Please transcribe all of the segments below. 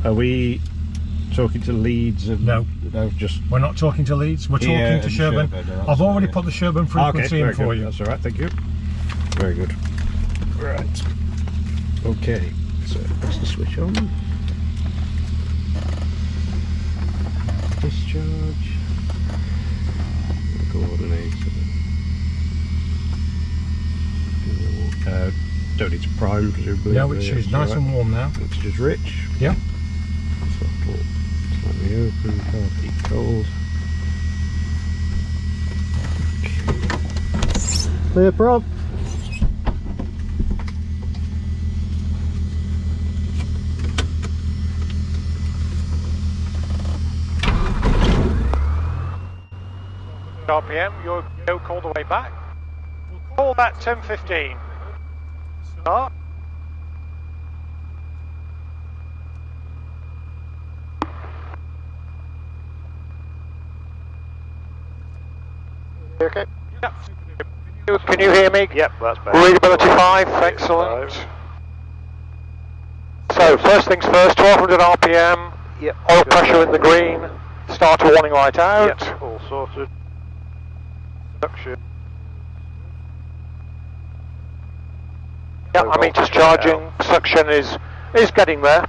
Are we talking to Leeds? And, no, just we're not talking to Leeds. We're talking to Sherburn. I've already put the Sherburn frequency in for you. That's all right. Thank you. Very good. Right. Okay. So that's the switch on. Discharge. Coordinates. Don't need to prime, presumably. No, it's nice and warm now. It's just rich. Yeah. Throttle slightly open, car keep cold. Okay. Clear prop. RPM, you'll go all the way back. Call that 10:15. Start. Okay. Yep. Can you hear me? Yep, that's better. Readability 5, excellent. So, first things first, 1200 RPM, Yep. oil pressure in the green, starter warning light out. Yep, all sorted. Suction. Yeah, I mean, just charging, suction is getting there.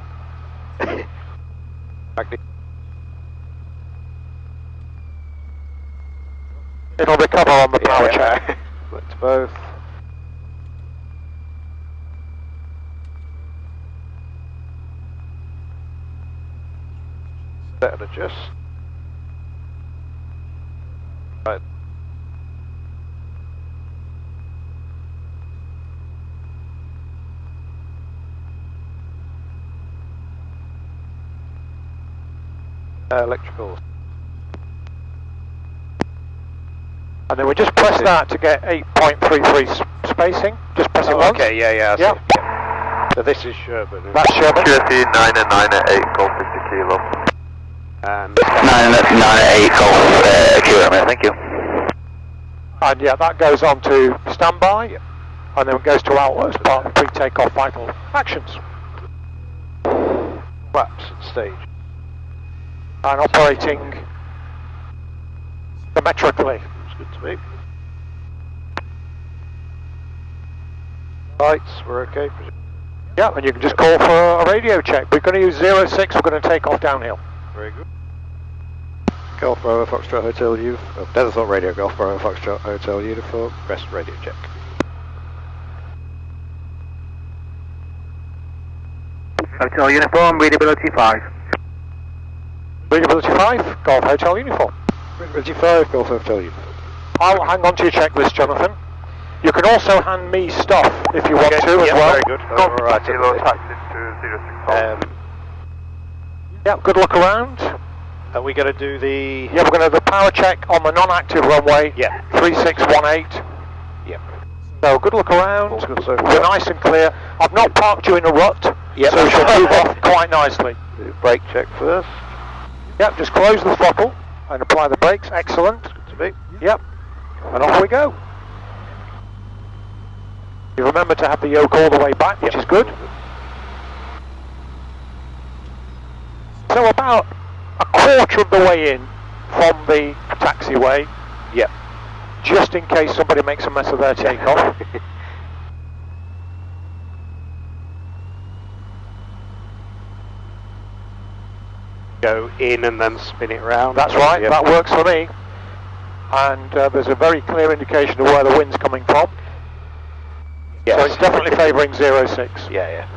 It'll recover on the power check. Select both. Set and adjust. Right. Electricals. And then we just press that to get 8.33 spacing. Just press it once. Okay, yeah. Yeah. So this is Sherburn. That's Sherburn. QSE 9 and 9 at 8, Golf 50 kilo. And 9 at 8, Golf kilo, thank you. And yeah, that goes on to standby, and then it goes to out as part of the pre-takeoff vital actions. flaps at stage. And operating symmetrically. It's good to me. Lights, we're okay. Yeah, and you can just call for a radio check. We're going to use 06, we're going to take off downhill. Very good. Golf Bravo Foxtrot Hotel U. Oh, Netherthorpe Radio Golf Bravo Foxtrot Hotel Uniform. Press radio check. Hotel Uniform, readability 5. Readability 5, Golf Hotel Uniform. Readability 5, Golf Hotel Uniform. I'll hang on to your checklist, Jonathan. You can also hand me stuff if you want to as well. Very good. Alright. Kilo taxis to 06 Yeah, good look around. Are we going to do the... Yeah, we're going to do the power check on the non-active runway. Yeah. 3618. Yep. So good look around. All's good so We're far. nice and clear. I've not parked you in a rut, Yep. so we shall move off quite nicely. Do brake check first. Yep, just close the throttle and apply the brakes. Excellent. Good to me. Yep. And off we go. You remember to have the yoke all the way back, which is good. So about a quarter of the way in from the taxiway. Yep. Just in case somebody makes a mess of their takeoff. Go in and then spin it round. That's right, Yep. that works for me. And there's a very clear indication of where the wind's coming from. Yes. So it's definitely favouring 06. Yeah.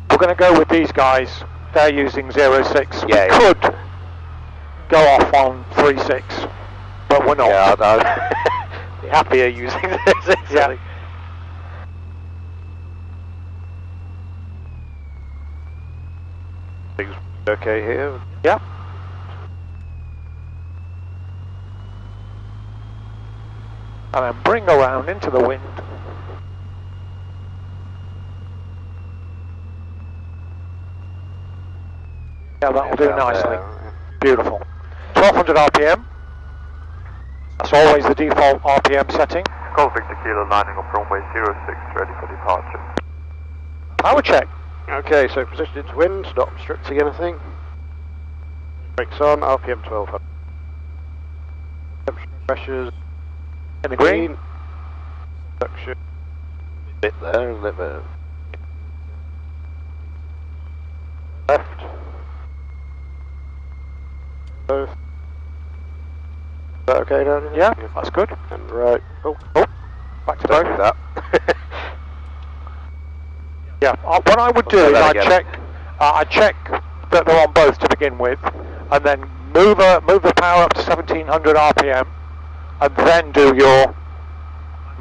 We're going to go with these guys. They're using 06. Yeah. We could go off on 36, but we're not. Yeah, I'd be happier using this. Yeah. Things okay here? Yeah. And then bring around into the wind. Yeah, that'll do Down nicely. there. Beautiful. 1200 RPM. That's always the default RPM setting. Golf Victor Kilo lining up runway 06, ready for departure. Power check. Okay, so position into wind, not obstructing anything. Brakes on, RPM 1200. Temperature pressures In the green. Suction. Bit there, and bit there. Left. Both. Is that okay down here? Yeah, that's good. And right. Oh, Back to don't both. do that. Yeah, what I would do Let's is try that I'd check that they're on both to begin with, and then move the power up to 1700 RPM, and then do your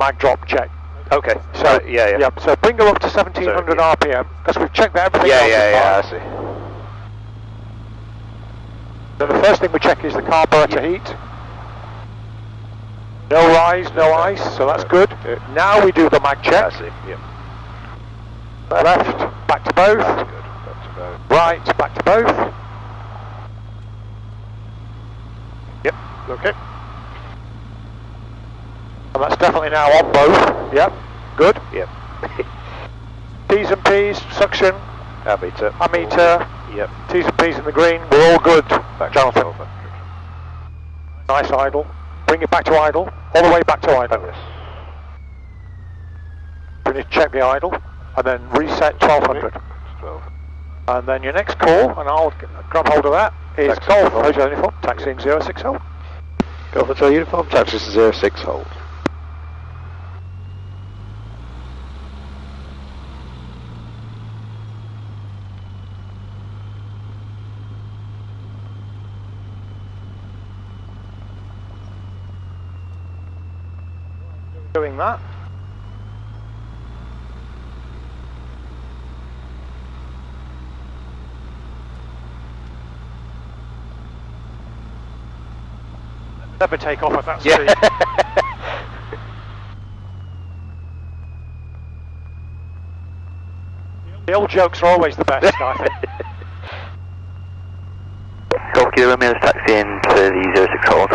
mag drop check. Okay. So yeah. So bring her up to 1700 RPM, because we've checked that everything else is I fine. see. So the first thing we check is the carburetor heat. No rise, no ice, so that's good. Now we do the mag check. I see. Yep. Left, back to both. That's good. That's about. Right, back to both. Yep. Okay. And that's definitely now on both. Yep, good. Yep. T's and P's, suction, Ammeter. ammeter, Yep. T's and P's in the green. We're all good, Back Jonathan. to 1200. Nice idle. Bring it back to idle. All the way back to idle. Yes. We need to check the idle, and then reset 1200. 12. And then your next call, and I'll grab hold of that, is Taxi Golf uniform. Hotel Uniform, taxiing 060. Golf Hotel Uniform, taxi to 06 hold. Doing that. Never take off at that speed. The old jokes are always the best, I think. Golf Kilo Romeo is taxiing to the 06 hold.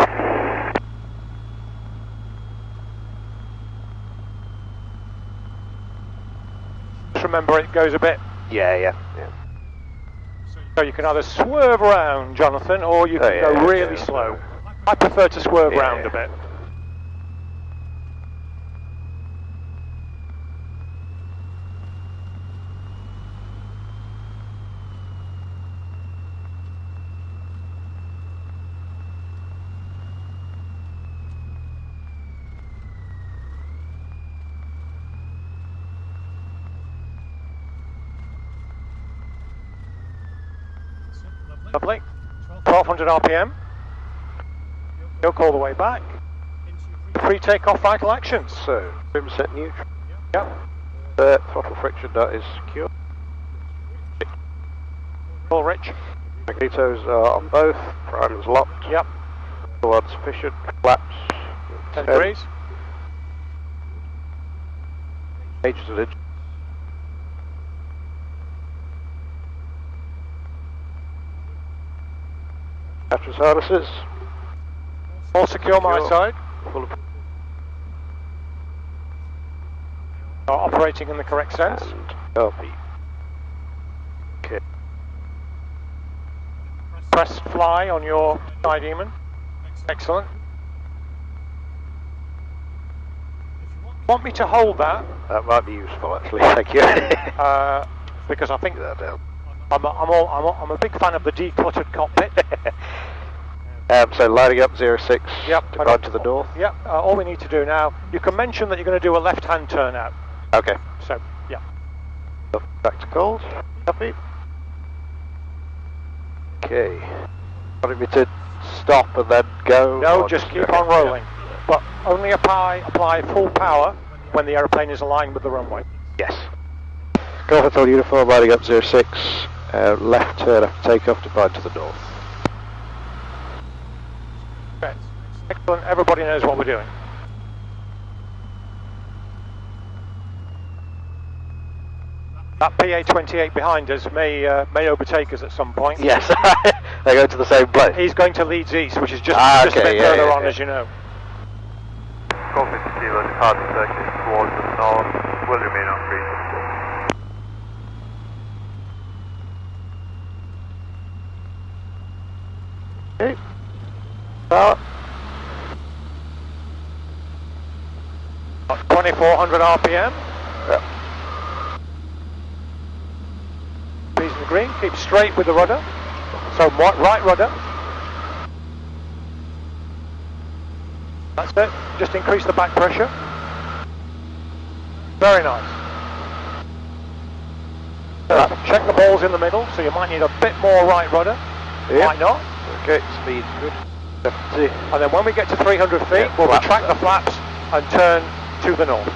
Just remember it goes a bit, Yeah. so you can either swerve around, Jonathan, or you can go really slow. I prefer to swerve round a bit. Lovely. 1200 RPM. Yoke all the way back. Pre-takeoff vital actions. So, trim set neutral. Yep. Throttle friction nut is secure. All rich. Magnetos are on both. Primer's locked. Yep. All on sufficient. Flaps. 10 degrees. Gauges and engine. Mattress harnesses. All secure my Secure. side. Full of Are operating in the correct sense. and RP. Okay. Press fly on your side demon. Excellent. Want me to hold that? That might be useful actually. Thank you. Because I think That down. I'm a big fan of the decluttered cockpit. So lining up 06 Yep. to bind to the north. Yep. All we need to do now. You can mention that you're going to do a left-hand turnout. Okay. So yeah. Back to cold. Copy. Okay. Wanting me to stop and then go? No, or just keep okay. on rolling. But only apply full power when the aeroplane is aligned with the runway. Yes. Golf Hotel Uniform lining up 06. Left turn after takeoff to bind to the north. Okay. Excellent. Everybody knows what we're doing. That PA-28 behind us may overtake us at some point. Yes. They go to the same place. He's going to Leeds East, which is just Okay, a bit yeah, further yeah, on, yeah. as you know. Golf 50 Kilo departing circuit towards the north will remain on 360. Okay. Start. 2400 RPM. Yep. Peas and green, keep straight with the rudder. So right rudder. That's it, just increase the back pressure. Very nice. So check the balls in the middle, so you might need a bit more right rudder. Yep. Might not. Okay, speed's good. 70. And then when we get to 300 feet, Yeah, we'll flaps retract the flaps and turn to the north.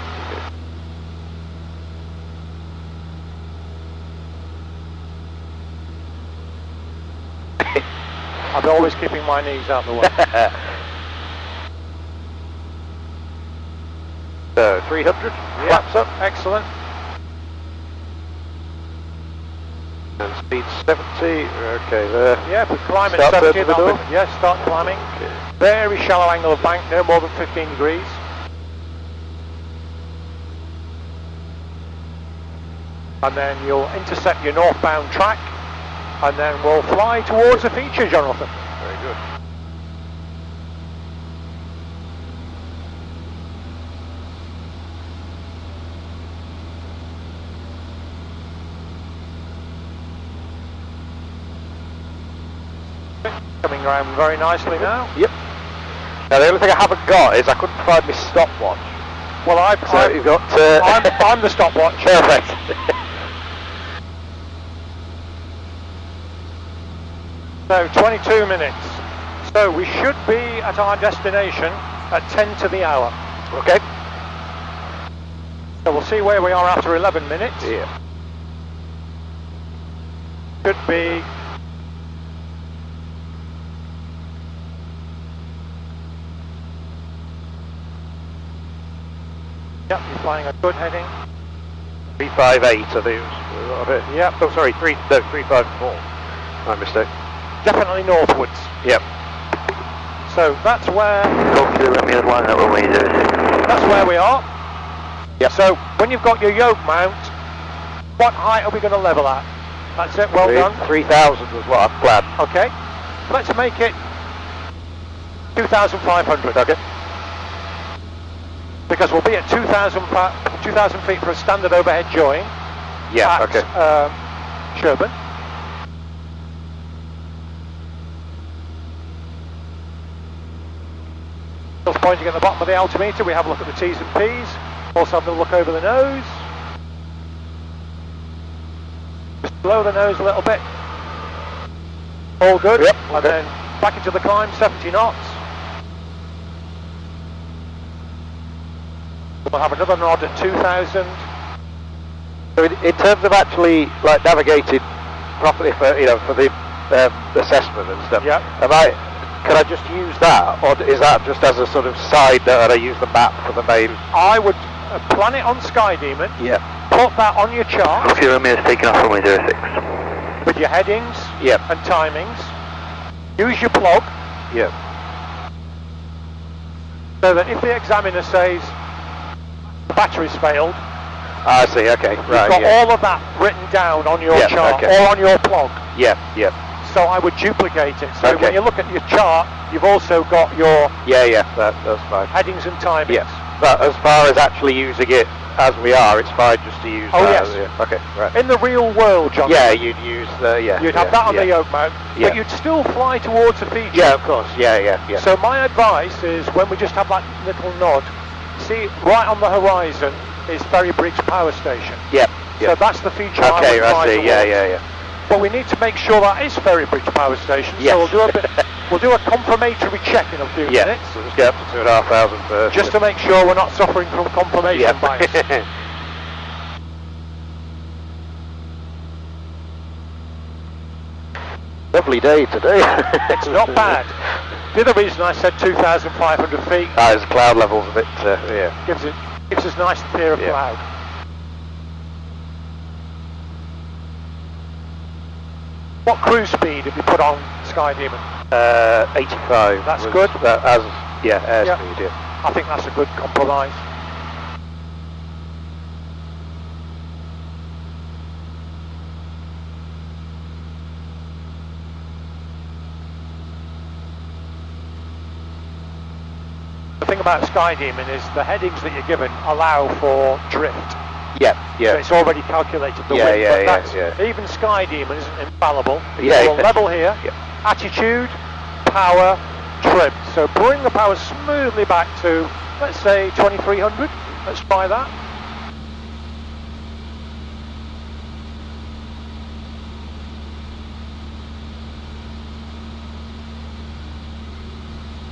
I'm always keeping my knees out the way. So 300, flaps up. Excellent. And speed 70, okay there. Yeah, if we climb at Start 70, turning the that'll door. be, yeah, start climbing. Okay. Very shallow angle of bank, no more than 15 degrees. And then you'll intercept your northbound track, and then we'll fly towards the feature, Jonathan. Very good. Coming around very nicely now. Yep. Now the only thing I haven't got is I couldn't find my stopwatch. Well, So you've got. I'm the stopwatch. Perfect. So 22 minutes. So we should be at our destination at 10 to the hour. Okay. So we'll see where we are after 11 minutes. Yeah. Should be yep, you're flying a good heading. 358 are those. Yep. Oh, sorry, 354. My mistake. Definitely northwards. Yep. So that's where Romeo 1 at runway 06. that's where we are. Yep. So when you've got your yoke mount, what height are we going to level at? That's it. Well done. 3,000 was what I planned. Okay. Let's make it 2,500. Okay. Because we'll be at 2,000 feet for a standard overhead join. Yeah. At, Okay. Sherburn. Just pointing at the bottom of the altimeter, we have a look at the T's and P's. Also have a look over the nose. Just blow the nose a little bit. All good. Yep, And okay. then back into the climb, 70 knots. We'll have another nod at 2,000. So in terms of actually like navigating properly for for the assessment and stuff. Yeah. Can I just use that, or is that just as a sort of side note? And I use the map for the main? I would plan it on Sky Demon. Yeah. Put that on your chart Coffee Romeo is taking off runway 06. with your headings Yeah. and timings. Use your plug Yeah. so that if the examiner says the battery's failed, I see. Okay. you've Right. got Yeah. all of that written down on your Yeah, chart okay. or on your plug. Yeah. Yeah. So I would duplicate it. So Okay. when you look at your chart, you've also got your Yeah. Yeah. That's fine. headings and timings. Yeah. But as far as actually using it as we are, it's fine just to use. Oh, that. yes. Yeah. Okay. Right. In the real world, John, Yeah. You'd use the. Yeah. you'd have that on the yoke mount, Yeah. but you'd still fly towards the feature. Yeah. Of course. Yeah. Yeah. Yeah. So my advice is when we just have that little nod, see right on the horizon is Ferrybridge Power Station. Yeah. So Yeah. that's the feature Okay. I would fly I see. towards. Yeah. Yeah. Yeah. But we need to make sure that is Ferrybridge Power Station. Yes. So we'll do a confirmatory check in a few Yeah. minutes, So just get up to 2,500 first. just to make sure we're not suffering from confirmation bias. Yeah. Lovely day today. It's not bad. The other reason I said 2,500 feet His cloud level's a bit, yeah. gives us nice clear of Yeah. cloud. What cruise speed have you put on Sky Demon? 85. That's was, good. Airspeed, yeah. I think that's a good compromise. about Sky Demon is the headings that you're given allow for drift. Yeah, So yeah. it's already calculated the wind, but that's, even Sky Demon isn't infallible. Yeah, We'll level here, attitude, power, trim. So bring the power smoothly back to, let's say, 2300. Let's try that.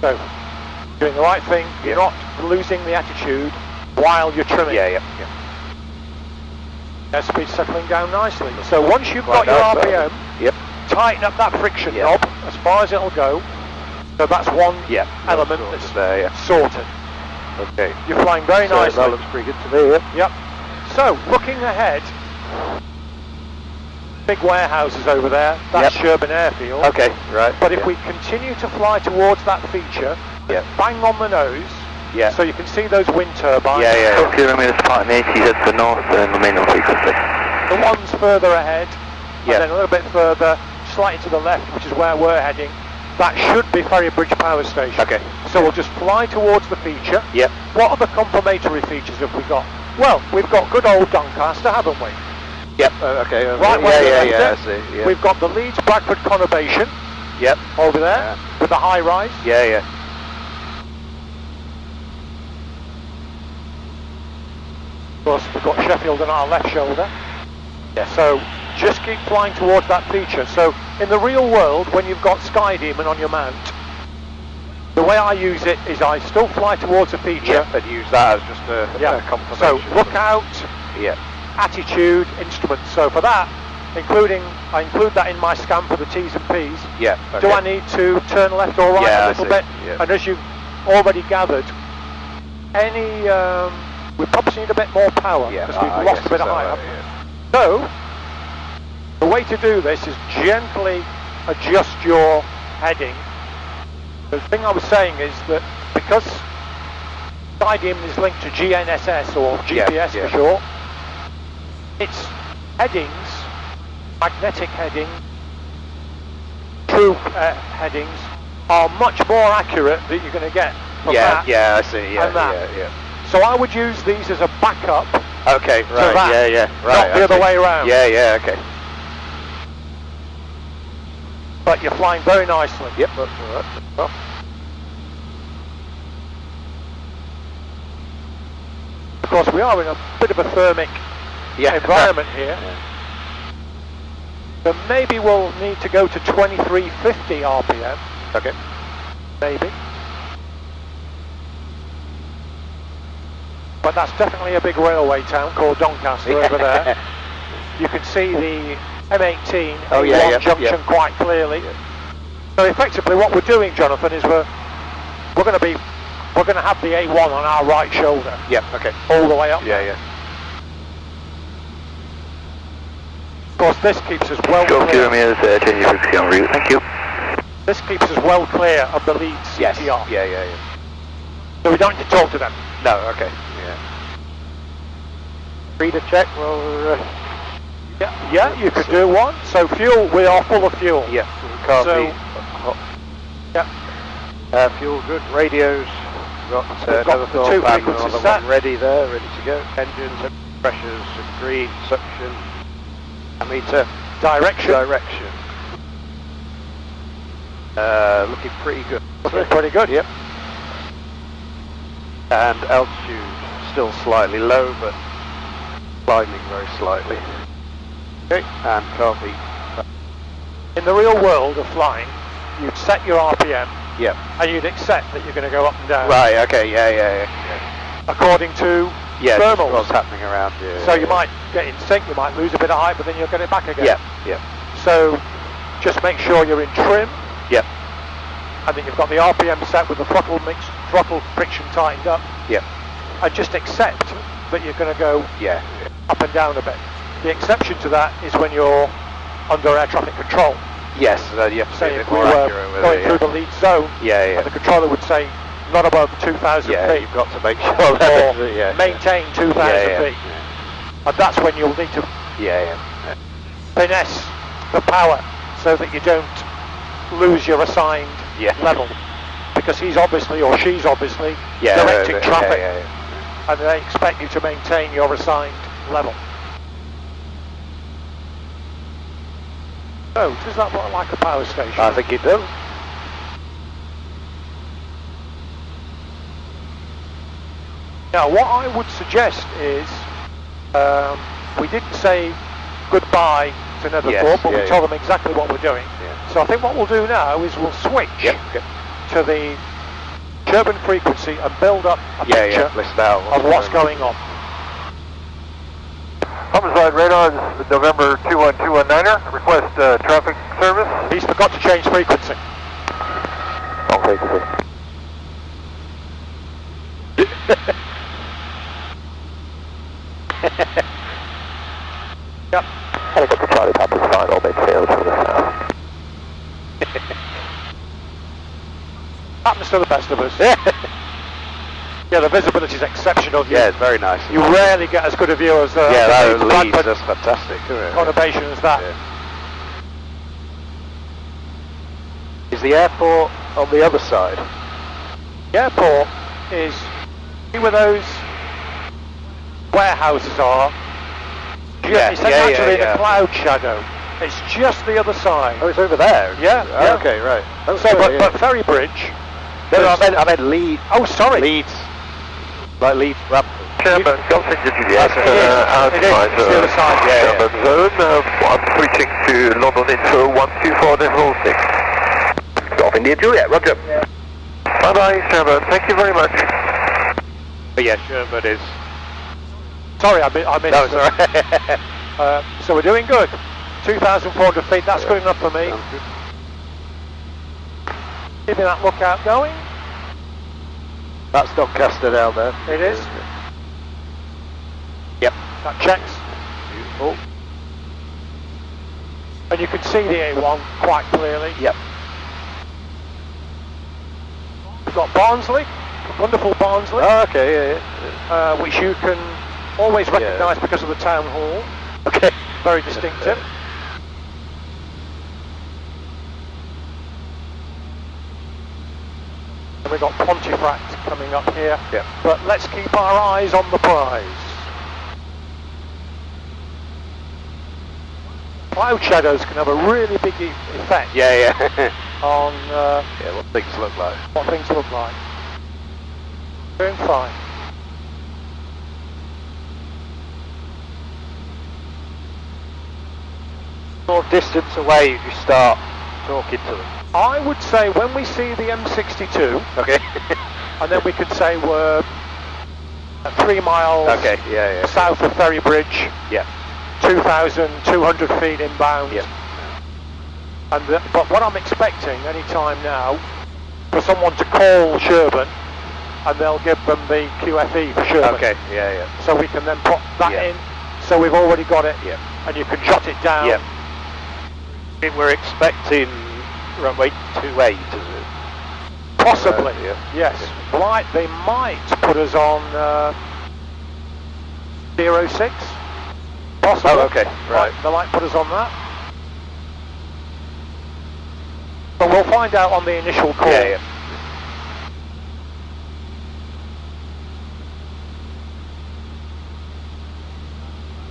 So, doing the right thing, you're not losing the attitude while you're trimming. Airspeed settling down nicely. So once you've got your RPM, tighten up that friction knob as far as it'll go. So that's one element that's there, sorted. Okay. You're flying very nicely. That looks pretty good to me, Yep. So, looking ahead, big warehouses over there, that's Sherburn Airfield. Okay, right. But if we continue to fly towards that feature, bang on the nose, so you can see those wind turbines. So 0 meters departing 80, head to the north and remain on frequency. The ones further ahead, and then a little bit further, slightly to the left, which is where we're heading, that should be Ferrybridge Power Station. Okay. So we'll just fly towards the feature. What other complementary features have we got? Well, we've got good old Doncaster, haven't we? Okay. Right, I see. We've got the Leeds Bradford conurbation. Over there with the high rise. Of course, we've got Sheffield on our left shoulder. So just keep flying towards that feature. So in the real world, when you've got Sky Demon on your mount, the way I use it is I still fly towards a feature. And use that as just a confirmation. So look out, attitude, instruments. So for that, I include that in my scan for the T's and P's. Okay. Do I need to turn left or right a little bit? And as you've already gathered, we probably need a bit more power because we've lost a bit of height. So, the way to do this is gently adjust your heading. The thing I was saying is that because Sky Demon is linked to GNSS or GPS for short, its headings, magnetic heading, true headings, are much more accurate that you're going to get from that. I see. So I would use these as a backup. Okay, right, right. Not the other way around. Okay. But you're flying very nicely. That's all right. Of course, we are in a bit of a thermic environment here. So maybe we'll need to go to 2350 RPM. Okay. Maybe. But that's definitely a big railway town called Doncaster over there. You can see the M18 A1 junction quite clearly. So effectively what we're doing, Jonathan, is we're going to have the A1 on our right shoulder. Okay. All the way up. Of course, this keeps us well clear. 0 meters, change your frequency en route, thank you. This keeps us well clear of the Leeds CTR. So we don't need to talk to them. No, okay. Reader check, well... you could do one. So fuel, we are full of fuel. Can't be hot. Fuel good, radios, got the two frequencies set. Ready there, ready to go. Engines, pressures, green, suction, meter, direction. Looking pretty good. Pretty good, And altitude still slightly low, but climbing very slightly. Okay, and copy. In the real world of flying, you'd set your RPM, and you'd accept that you're going to go up and down. Right, okay, According to thermals. What's happening around you. So you might get in sync, you might lose a bit of height, but then you'll get it back again. So just make sure you're in trim. And then you've got the RPM set with the throttle friction tightened up. And just accept that you're going to go up and down a bit. The exception to that is when you're under air traffic control. Yes, you have to say be a if bit we more were accurate going through the lead zone, and the controller would say not above 2,000 feet. You've got to make sure that or maintain 2,000 feet. And that's when you'll need to finesse the power so that you don't lose your assigned level. because he's obviously, or she's obviously, directing traffic, and they expect you to maintain your assigned level. So, does that look like a power station? I think it does. Now, what I would suggest is, we didn't say goodbye to Netherthorpe, but we told them exactly what we're doing. So I think what we'll do now is we'll switch to the Sherburn frequency and build up a picture of what's going on. Humberside radar, this is November 21219er, request traffic service. He's forgot to change frequency. Okay, Yep. Helicopter Charlie Papa's fine, all midfield from the south. Happens to the best of us. Yeah, the visibility is exceptional. Yeah, it's very nice. You rarely get as good a view as that leads. That's fantastic, isn't it? conurbation as that. Is the airport on the other side? The airport is, see where those warehouses are? It's actually in a cloud shadow. It's just the other side. Oh, it's over there? Yeah. Okay, right. Oh, so, but Ferry Bridge... No, I meant Leeds. Oh, sorry. Leeds. Like Leeds, Bradford. Sherburn, Golf Engine GPS, outside the other side. Sherburn zone, I'm switching to London Info 124.6. Golf India Juliet, roger. Bye-bye, Sherburn, thank you very much. But yeah, Sherburn is... Sorry, I missed. No, sorry. So we're doing good. 2,400 feet, that's good enough for me. Keeping that lookout going. That's Doncaster down there. It is. Yep. That checks. Beautiful. And you can see the A1 quite clearly. Yep. We've got Barnsley, wonderful Barnsley. Oh, okay, Which you can always recognise because of the town hall. Okay. Very distinctive. And we've got Pontefract coming up here. Yep. But let's keep our eyes on the prize. Cloud shadows can have a really big effect on what things look like. what things look like. Doing fine. More distance away if you start talking to them. I would say when we see the M62, Okay. and then we could say we're at 3 miles south of Ferry Bridge, 2,200 feet inbound. And but what I'm expecting any time now, for someone to call Sherburn, and they'll give them the QFE for Sherburn. Okay, So we can then put that in, so we've already got it, and you can jot it down. I think we're expecting runway 28, is it? Possibly, yes. They might put us on 06. Possibly. Oh, okay, right. They might put us on that. But we'll find out on the initial call.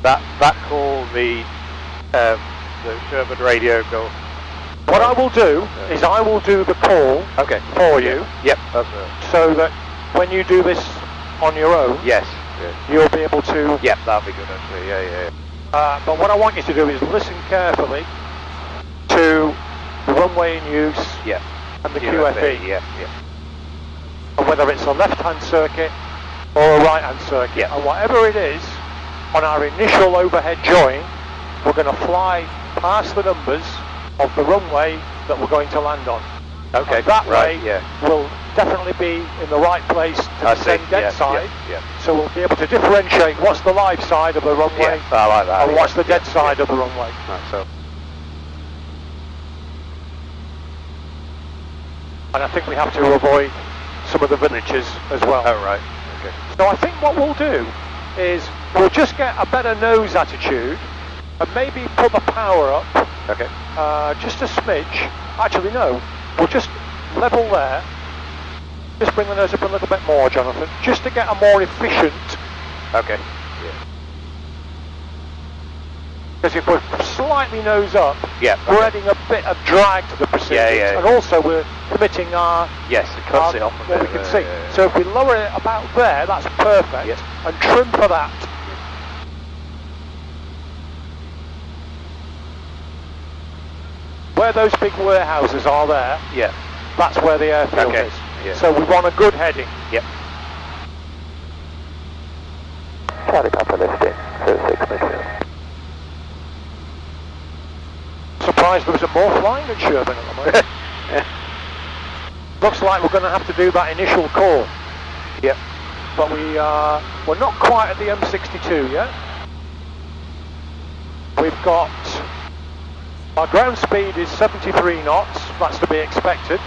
That call, the Sherburn radio go. What I will do is I will do the call for you. Yep, that's right. So that when you do this on your own, you'll be able to... Yep, that'll be good actually, but what I want you to do is listen carefully to the runway in use and the QFE. And whether it's a left-hand circuit or a right-hand circuit. And whatever it is, on our initial overhead join, we're going to fly past the numbers of the runway that we're going to land on. Okay, and that way we'll definitely be in the right place to descend dead side. So we'll be able to differentiate what's the live side of the runway I like that. and what's the dead side of the runway. So. And I think we have to avoid some of the villages as well. Oh, right. Okay. So I think what we'll do is we'll just get a better nose attitude and maybe put the power up just a smidge. Actually no, we'll just level there Just bring the nose up a little bit more, Jonathan, just to get a more efficient. Okay. Because if we're slightly nose up, Yeah. we're adding a bit of drag to the proceedings, and also we're committing our. Yes, it cuts it off a what bit. we can see. So if we lower it about there, that's perfect, Yeah. and trim for that. Where those big warehouses are there, Yeah. that's where the airfield Okay. is. Yeah. So we want a good heading. Yep. Charlie Papa lifting, 06 mission. Surprised there isn't more flying at Sherburn at the moment. Looks like we're going to have to do that initial call. Yep. But we're not quite at the M62 yet. We've got, our ground speed is 73 knots, that's to be expected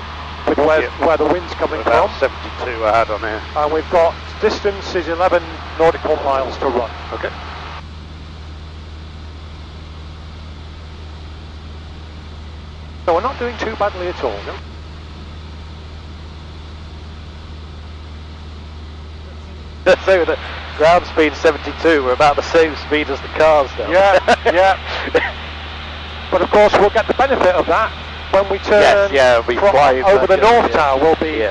with where the wind's coming About from. 72 I had on here. And we've got, distance is 11 nautical miles to run. Okay. So we're not doing too badly at all, no? So the ground speed 72, we're about the same speed as the cars now. Yeah, yeah. But of course we'll get the benefit of that when we turn we'll be flying over the back North over, Tower, we'll be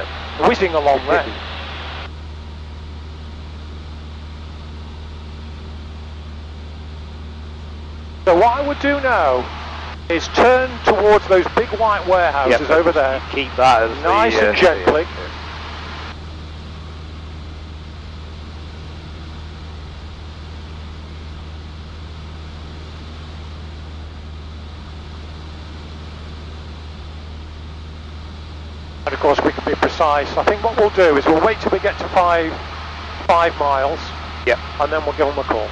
whizzing along there. So what I would do now is turn towards those big white warehouses over there. Keep that as nice and gently. And of course we can be precise. I think what we'll do is we'll wait till we get to 5 miles. Yep. And then we'll give them a call.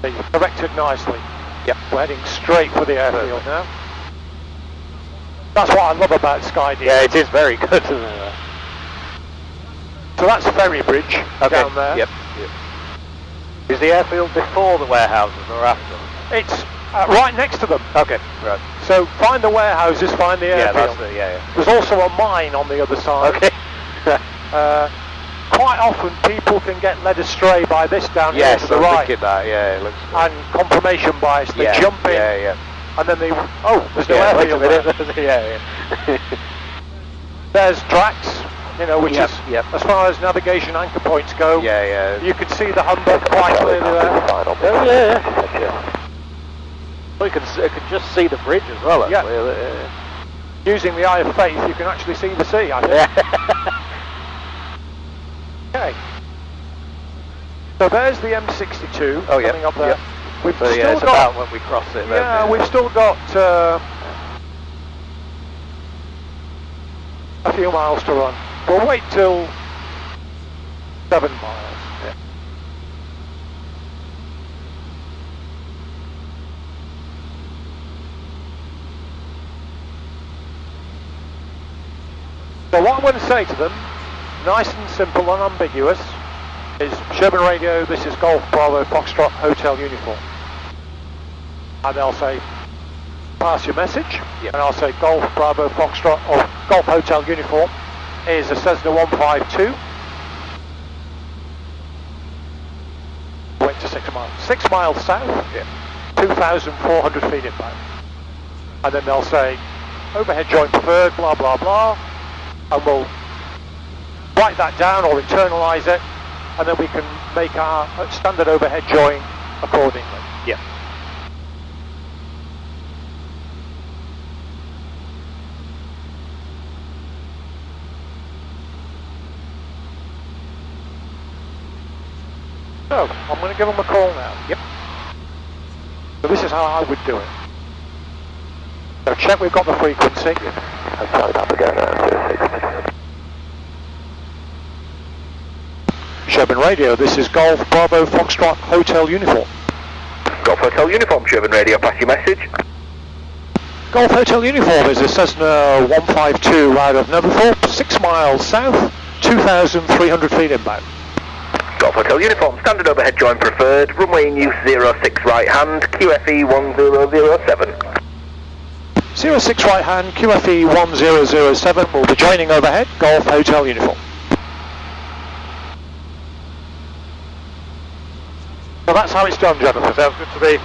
You've corrected nicely. Yep. We're heading straight for the airfield now. That's what I love about Skydeal. Yeah, it is very good, isn't it? So that's Ferry Bridge down there. Yep. Is the airfield before the warehouses or after? It's right next to them. Okay, right. So find the warehouses, find the Yeah, airfield. that's it, There's also a mine on the other side. Okay. Quite often people can get led astray by this down here Yes, to the I'm right. thinking that, yeah, it looks And confirmation bias, they jump in, and then they, there's no airfield there. There's Drax, you know, which is, as far as navigation anchor points go, you can see the Humber quite clearly there. Oh, yeah. Well, you can just see the bridge as well, actually. Using the eye of faith, you can actually see the sea, I think. Okay. So there's the M62 coming up there. We've still it's got, about when we cross it. Then, we've still got a few miles to run. We'll wait till 7 miles. So what I'm going to say to them, nice and simple, unambiguous, is Sherburn Radio, this is Golf Bravo Foxtrot Hotel Uniform. And they'll say, pass your message, and I'll say Golf Bravo Foxtrot, or Golf Hotel Uniform, is a Cessna 152. Went to 6 miles. 6 miles south, 2,400 feet inbound. And then they'll say, overhead joint preferred, blah, blah, blah, and we'll write that down or internalise it, and then we can make our standard overhead join accordingly. Yeah. So, I'm going to give them a call now. Yep. So this is how I would do it. So check we've got the frequency. I'm sorry about the go now, 06. Sherburn Radio, this is Golf Bravo Foxtrot Hotel Uniform. Golf Hotel Uniform, Sherburn Radio, pass your message. Golf Hotel Uniform is a Cessna 152 out of Netherthorpe, 6 miles south, 2,300 feet inbound. Golf Hotel Uniform, standard overhead join preferred, runway in use 06 right hand, QFE 1007. 06 right hand, QFE 1007 will be joining overhead, Golf Hotel Uniform. So that's how it's done, Jonathan. Sounds good to me.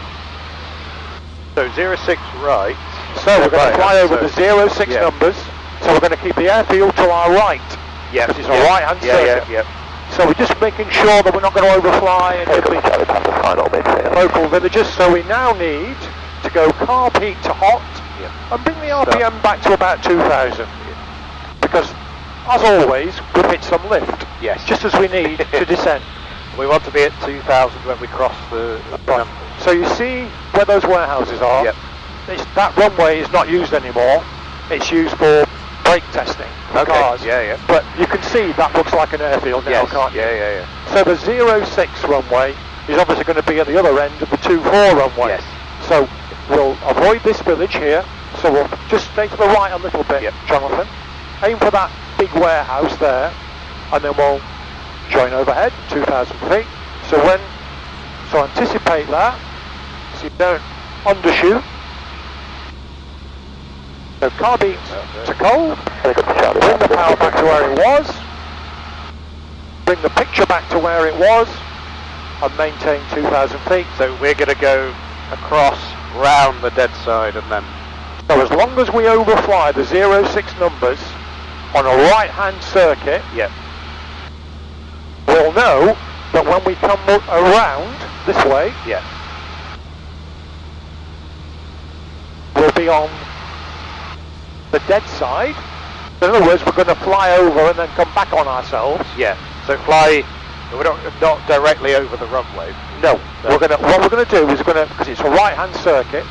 So 06 right. So we're going to fly over the 06 yeah. numbers, so we're going to keep the airfield to our right. Yeah. Because it's a right-hand circuit. Yeah. So we're just making sure that we're not going to overfly any of the local villages. So we now need to go carb heat to hot and bring the RPM back to about 2,000. Because, as always, we've hit some lift. Yes. Just as we need to descend. We want to be at 2,000 when we cross the numbers. So you see where those warehouses are? Yep. That runway is not used anymore. It's used for brake testing for cars. Yeah. But you can see that looks like an airfield now, can't you? Yeah. So the 06 runway is obviously going to be at the other end of the 24 runway. Yes. So we'll avoid this village here. So we'll just stay to the right a little bit, Jonathan. Aim for that big warehouse there, and then we'll join overhead, 2,000 feet. So anticipate that, so you don't undershoot. So car beat to cold, bring the power back to where it was, bring the picture back to where it was, and maintain 2,000 feet. So we're going to go across, round the dead side, and then... So as long as we overfly the 06 numbers on a right-hand circuit, we'll know that when we come around this way, we'll be on the dead side. In other words, we're going to fly over and then come back on ourselves. Yeah. So fly, we're not directly over the runway. No. What we're going to do is because it's a right-hand circuit,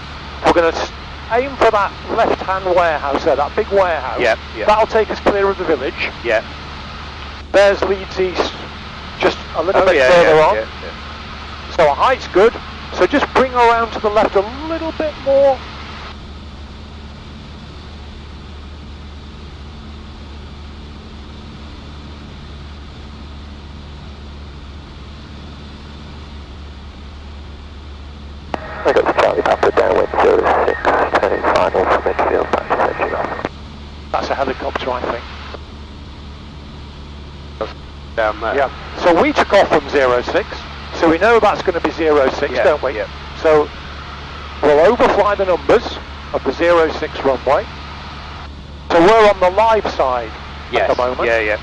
we're going to aim for that left-hand warehouse there, that big warehouse. Yeah. That'll take us clear of the village. Yeah. There's Leeds East, just a little bit further on. So our height's good. So just bring around to the left a little bit more. I got the Charlie Papa downwind 06, turning final from midfield back to taking off. That's a helicopter, I think. Down there. Yeah. So we took off from 06, so we know that's going to be 06, don't we? Yeah. So we'll overfly the numbers of the 06 runway. So we're on the live side at the moment. Yeah.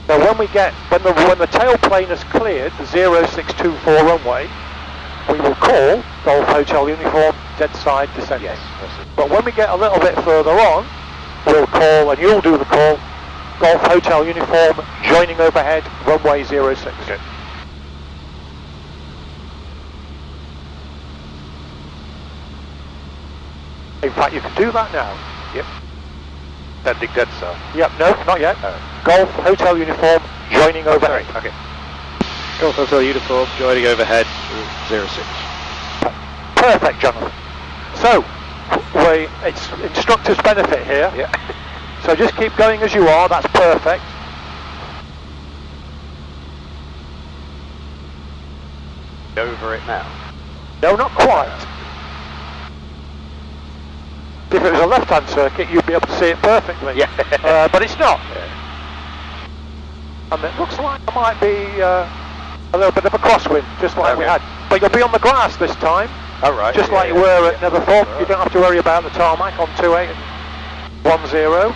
So when the tailplane has cleared the 0624 runway, we will call Golf Hotel Uniform dead side descent. Yes. But when we get a little bit further on, we'll call, and you'll do the call, Golf Hotel Uniform joining overhead runway 06. Okay. In fact, you can do that now. Yep. Standing dead side. Yep, no, not yet. Golf Hotel Uniform joining overhead. Okay. Golf Hotel Uniform joining overhead 06. Perfect, Jonathan. So, it's instructor's benefit here. Yeah. So just keep going as you are, that's perfect. Over it now. No, not quite. If it was a left-hand circuit, you'd be able to see it perfectly. Yeah. But it's not. Yeah. And it looks like there might be a little bit of a crosswind, just like we had. But you'll be on the grass this time. All right. Just like you were at Netherthorpe. You don't have to worry about the tarmac on 28 and 10.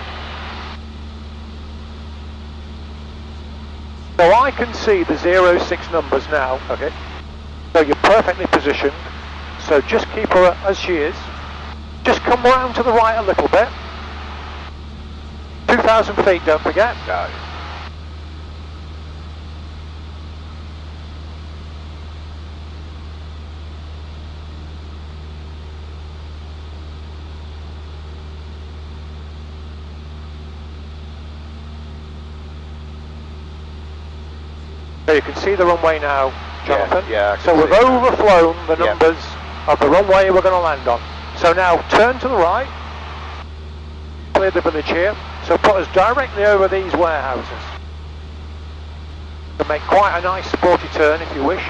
So I can see the 06 numbers now. Okay. So you're perfectly positioned. So just keep her as she is. Just come round to the right a little bit. 2,000 feet, don't forget. No. So you can see the runway now, Jonathan. Yeah, so we've overflown the numbers of the runway we're going to land on. So now turn to the right, clear the village here, so put us directly over these warehouses. can make quite a nice sporty turn if you wish.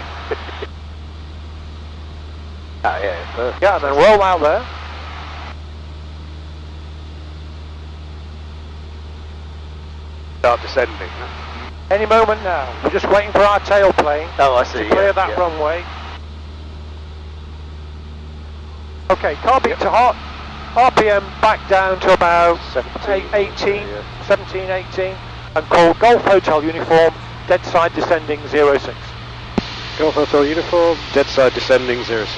Yeah, and then roll out there. Start descending. Any moment now. We're just waiting for our tail plane Oh, I see. to clear that runway. Okay, car beat to hot. RPM back down to about 17, 18, and call Golf Hotel Uniform, dead side descending 06. Golf Hotel Uniform, dead side descending 06.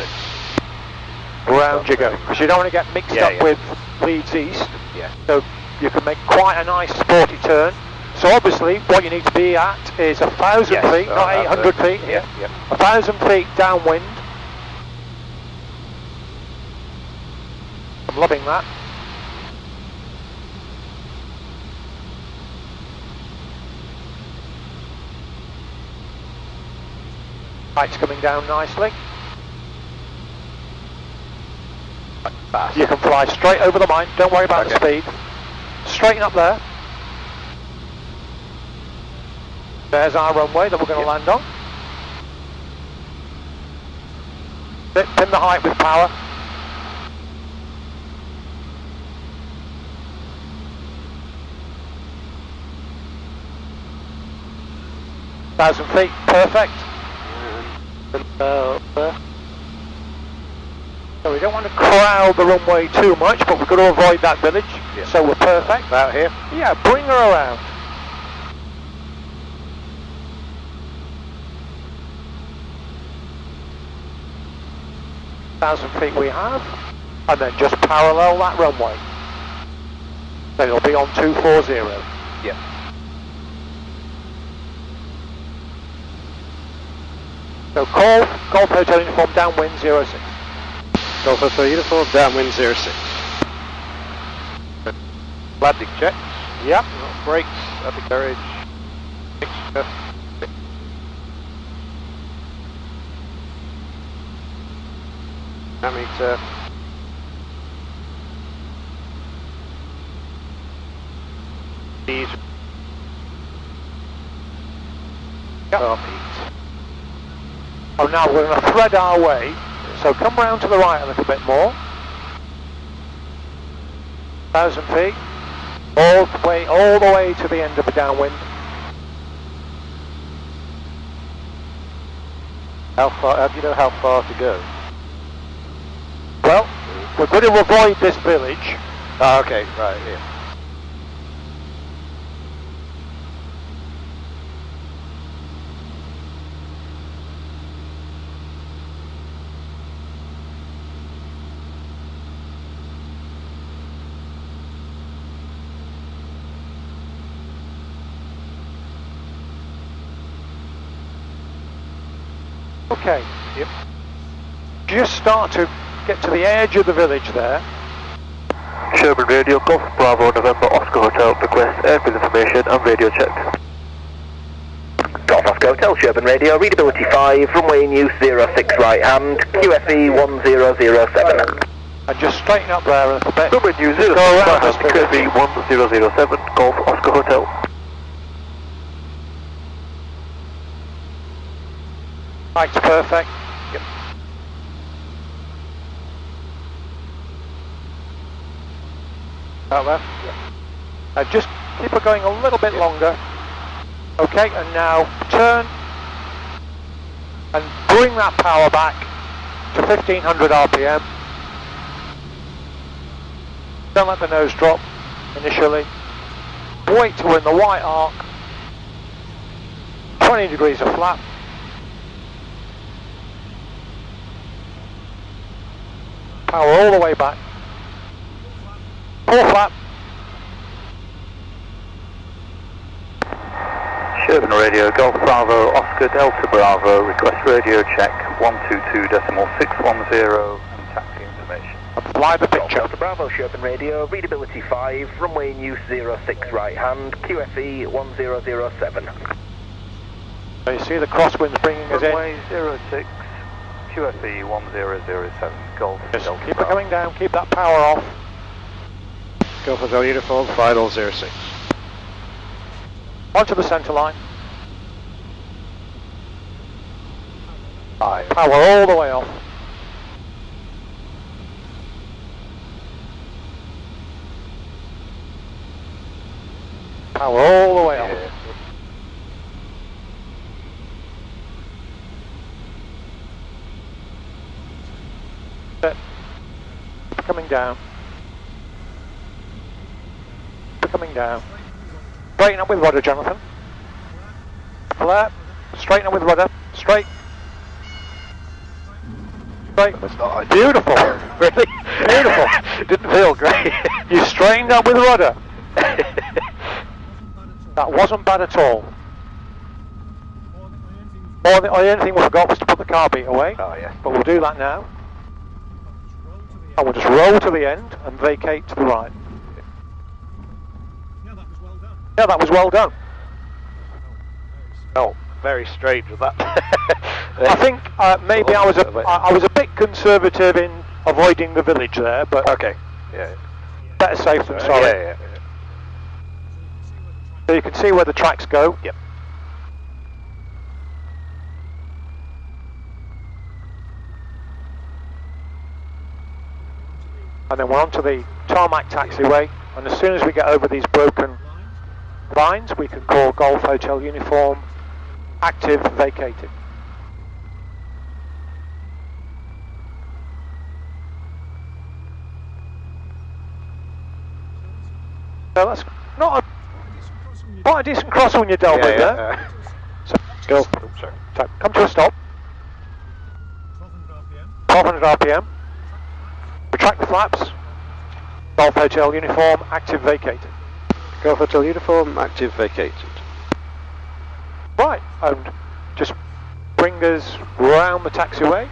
Round you go, because you don't want to get mixed up with Leeds East. Yeah. So you can make quite a nice sporty turn. So obviously what you need to be at is 1,000 feet, not 800 feet here. 1,000 feet downwind. I'm loving that. Light's coming down nicely. You can fly straight over the mine, don't worry about the speed. Straighten up there. There's our runway that we're going to land on. Pin the height with power. Thousand feet, perfect. So we don't want to crowd the runway too much, but we've got to avoid that village. So we're perfect. Out here? Yeah, bring her around. Thousand feet we have, and then just parallel that runway. Then it'll be on 240. Yeah. So call Golf Hotel Uniform downwind 06. Golf Hotel Uniform, downwind 06. Landing checks. Yep. Brakes, undercarriage, mixture. Ammeter. These. Yep. Oh, now we're going to thread our way, so come round to the right a little bit more. 1,000 feet, all the way to the end of the downwind. How do you know how far to go? Well, we're going to avoid this village. Oh, okay, right, yeah. Okay. Yep. Just start to get to the edge of the village there. Sherburn Radio, Golf Bravo November Oscar Hotel, request airfield information and radio check. Golf Oscar Hotel, Sherburn Radio, readability 5, runway in use 06 right hand, QFE 1007. And just straighten up there a little bit. Runway in use 06 right hand, QFE 1007, Golf Oscar Hotel. Light's perfect. Yep. Out there. Yep. And just keep it going a little bit longer. Okay, and now turn and bring that power back to 1500 RPM. Don't let the nose drop initially. Wait till we're in the white arc. 20 degrees of flap. Power all the way back. Full flap. Sherburn Radio, Golf Bravo, Oscar Delta Bravo, request radio check 122.610 and taxi information. Apply the picture. Delta Bravo, Sherburn Radio, readability 5, runway in use 06 right hand, QFE 1007. So you see the crosswinds bringing us in. Runway 06, QFE 1007, Golf Just Delta keep Bravo. it coming down, keep that power off. Golf Hotel Uniform, final 06. Onto the centre line. Power all the way off. Power all the way off. Coming down. Coming down. Straighten up with rudder, Jonathan. Flare. Straighten up with rudder. Straight. Straight. Beautiful. Really? Beautiful. Didn't feel great. You straightened up with rudder. That wasn't bad at all. The only thing we forgot was to put the car beat away. Oh yeah. But we'll do that now. And we'll just roll to the end and vacate to the right. Yeah, that was well done. Oh, very strange with that. I think maybe I was a bit conservative in avoiding the village there, but okay. Yeah. Better safe than sorry. Yeah. So you can see where the tracks go. Yep. And then we're onto the tarmac taxiway, and as soon as we get over these broken lines, we can call Golf Hotel Uniform active vacated. So that's quite a decent crossing when you dealt with there. So go. So come to a stop. 1200 RPM. Retract the flaps. Golf Hotel Uniform active vacated. Golf Hotel Uniform active vacated. Right, and just bring us round the taxiway,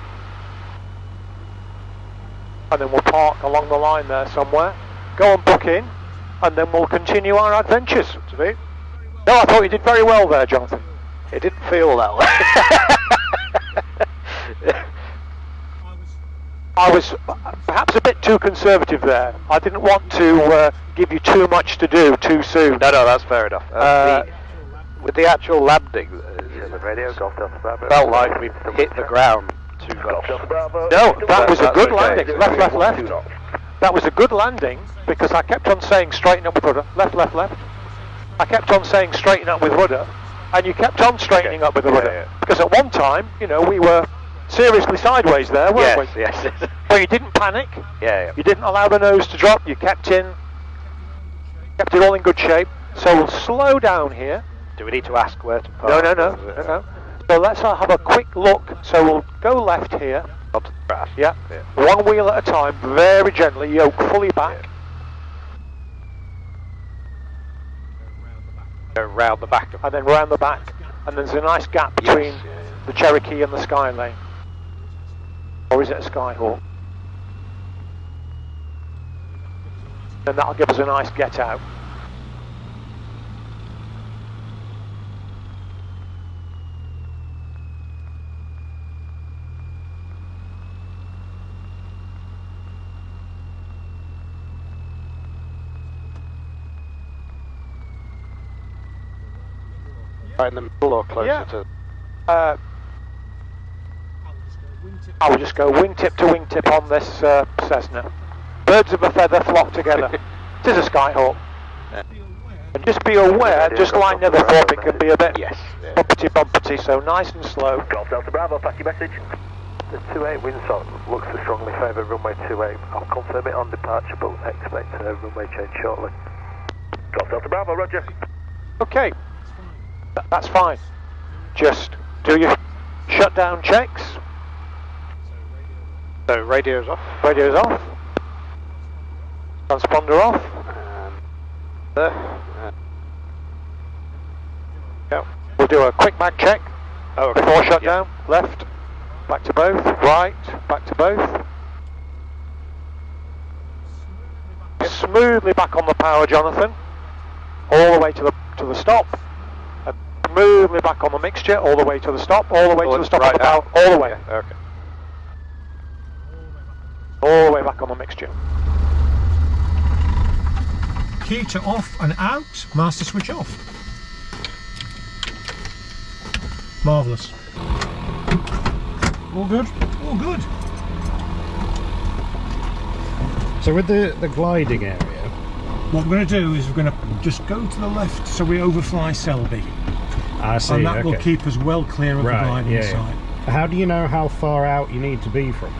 and then we'll park along the line there somewhere, go and book in, and then we'll continue our adventures. No, I thought you did very well there, Jonathan. It didn't feel that way. I was perhaps a bit too conservative there. I didn't want to give you too much to do too soon. No, that's fair enough. With the actual landing, The radio, Golf Delta Bravo. felt like we hit the ground too much. No, that was a good okay. landing. Left. That was a good landing because I kept on saying straighten up with rudder. Left. I kept on saying straighten up with rudder, and you kept on straightening up with the rudder. Yeah. Because at one time, you know, we were seriously sideways there, weren't we? Yes. But you didn't panic. Yeah. You didn't allow the nose to drop. You kept it all in good shape. So we'll slow down here. Do we need to ask where to park? No. So let's have a quick look. So we'll go left here. Onto the grass. Yeah. One wheel at a time, very gently, yoke fully back. Go round the back of And then round the back. And there's a nice gap between the Cherokee and the Skylane. Or is it a Skyhawk? Then that'll give us a nice get out. right in the middle or closer to? I will just go wingtip to wingtip on this Cessna. Birds of a feather flock together. It is a Skyhawk. Yeah. And just be aware, just like Netherthorpe, it can be a bit bumpety, so nice and slow. Golf Delta Bravo, pass your message. The 28 windsock looks to strongly favour runway 28. I'll confirm it on departure, but expect a runway change shortly. Golf Delta Bravo, roger. Okay, that's fine. Just do your shutdown checks. So radio's off. Radio's off. Transponder off. Yep. We'll do a quick mag check before shutdown. Yep. Left, back to both. Right, back to both. Smoothly back on the power, Jonathan. All the way to the stop. And smoothly back on the mixture. All the way to the stop. All the way to the stop of the power. All the way. Yeah, okay. All the way back on the mixture. Key to off and out, master switch off. all good, all good. So with the gliding area, what we're going to do is we're going to just go to the left so we overfly Selby. I see. And that will keep us well clear of the gliding side. How do you know how far out you need to be from it?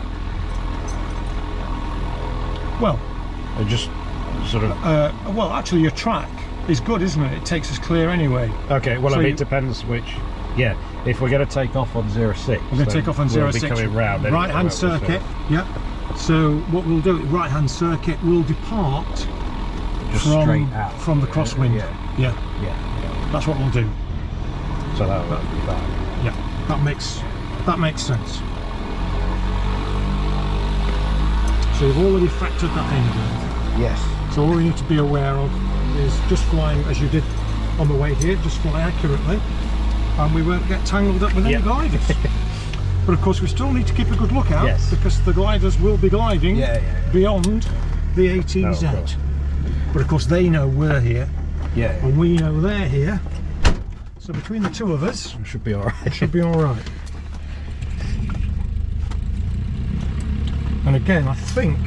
Well, or just sort of. Well, actually, your track is good, isn't it? It takes us clear anyway. Okay. Well, So I mean, it depends which. Yeah. If we're going to take off on 06, we're going to take off on 06. Be coming round anyway, right-hand circuit. Yeah. So what we'll do, right-hand circuit, will depart just straight out from the crosswind. Yeah. That's what we'll do. So that'll be fine. Yeah. That makes sense. So we've already factored that in, Dave. Yes. So all we need to be aware of is just flying as you did on the way here, just fly accurately, and we won't get tangled up with any gliders. But of course we still need to keep a good look out, because the gliders will be gliding beyond the ATZ. But of course they know we're here, and we know they're here. So between the two of us, it should be alright. It should be alright. And again, I think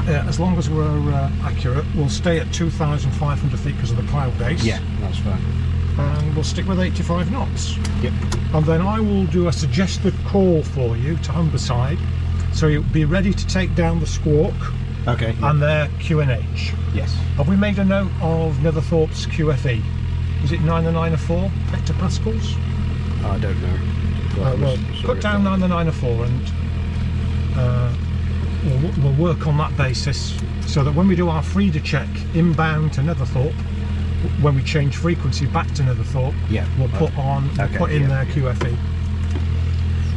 as long as we're accurate, we'll stay at 2,500 feet because of the cloud base. Yeah, that's fine. And we'll stick with 85 knots. Yep. And then I will do a suggested call for you to Humberside, so you'll be ready to take down the Squawk. Okay. And their QNH. Yes. Have we made a note of Netherthorpe's QFE? Is it 994 hectopascals? I don't know. Well, put down 994 and we'll work on that basis, so that when we do our feeder check inbound to Netherthorpe, when we change frequency back to Netherthorpe, we'll put in their QFE,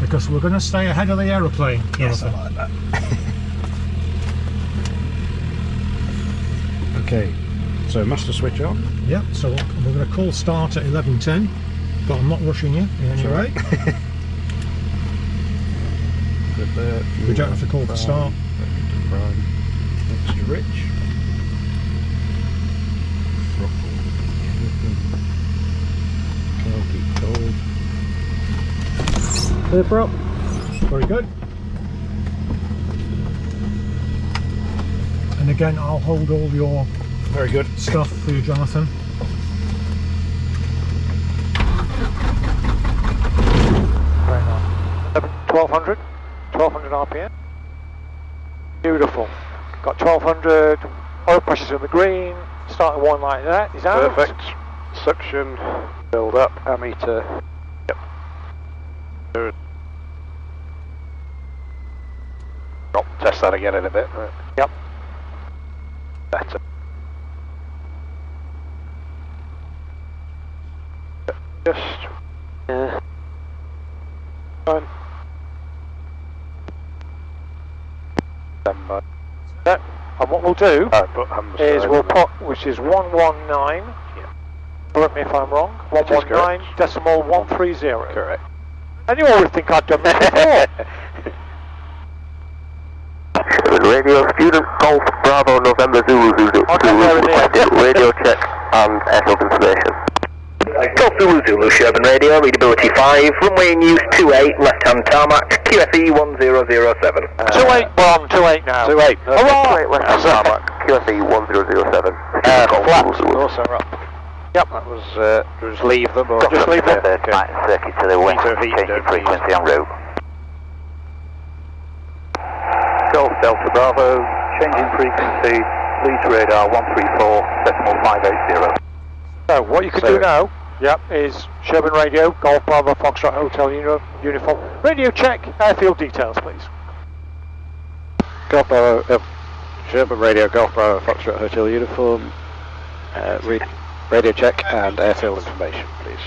because we're going to stay ahead of the aeroplane. Yes, I like that. Okay, so master switch on. Yeah, so we're going to call start at 11:10, but I'm not rushing you in any way. We don't have to call for start. Prime, next to Rich. Throttle. Can't keep cold. Clear prop. Very good. And again, I'll hold all your very good stuff for you, Jonathan. Very nice. 1200 RPM. Beautiful. Got 1200. Oil pressure's in the green. Starting one like that. Is out. Perfect. Suction. Build up. Ammeter. Yep. Oh, test that again in a bit. Right. Yep. Better. Just. Fine. Standby. Yeah. And what we'll do is we'll put, which is 119. Correct me if I'm wrong. 119.130. Correct. And you always think I'd done this before. Radio student Golf Bravo November Zulu radio check and airfield information. Golf Zulu Zulu Sherburn radio, readability 5, runway in use 28, left hand tarmac, QFE 1007. 28, we're on 28 now. 28. Hurrah! Left hand tarmac, QFE 1007. Flaps also up. Yep. That was, just leave them or just leave them. Right, circuit to the west, changing frequency en route. Golf Delta Bravo, changing frequency, lead radar 134.580. So what you can do now, is Sherburn Radio, Golf Bravo Foxtrot Hotel Uniform. Radio check, airfield details please. Golf Bravo, Sherburn Radio, Golf Bravo Foxtrot Hotel Uniform. Radio check and airfield information, please.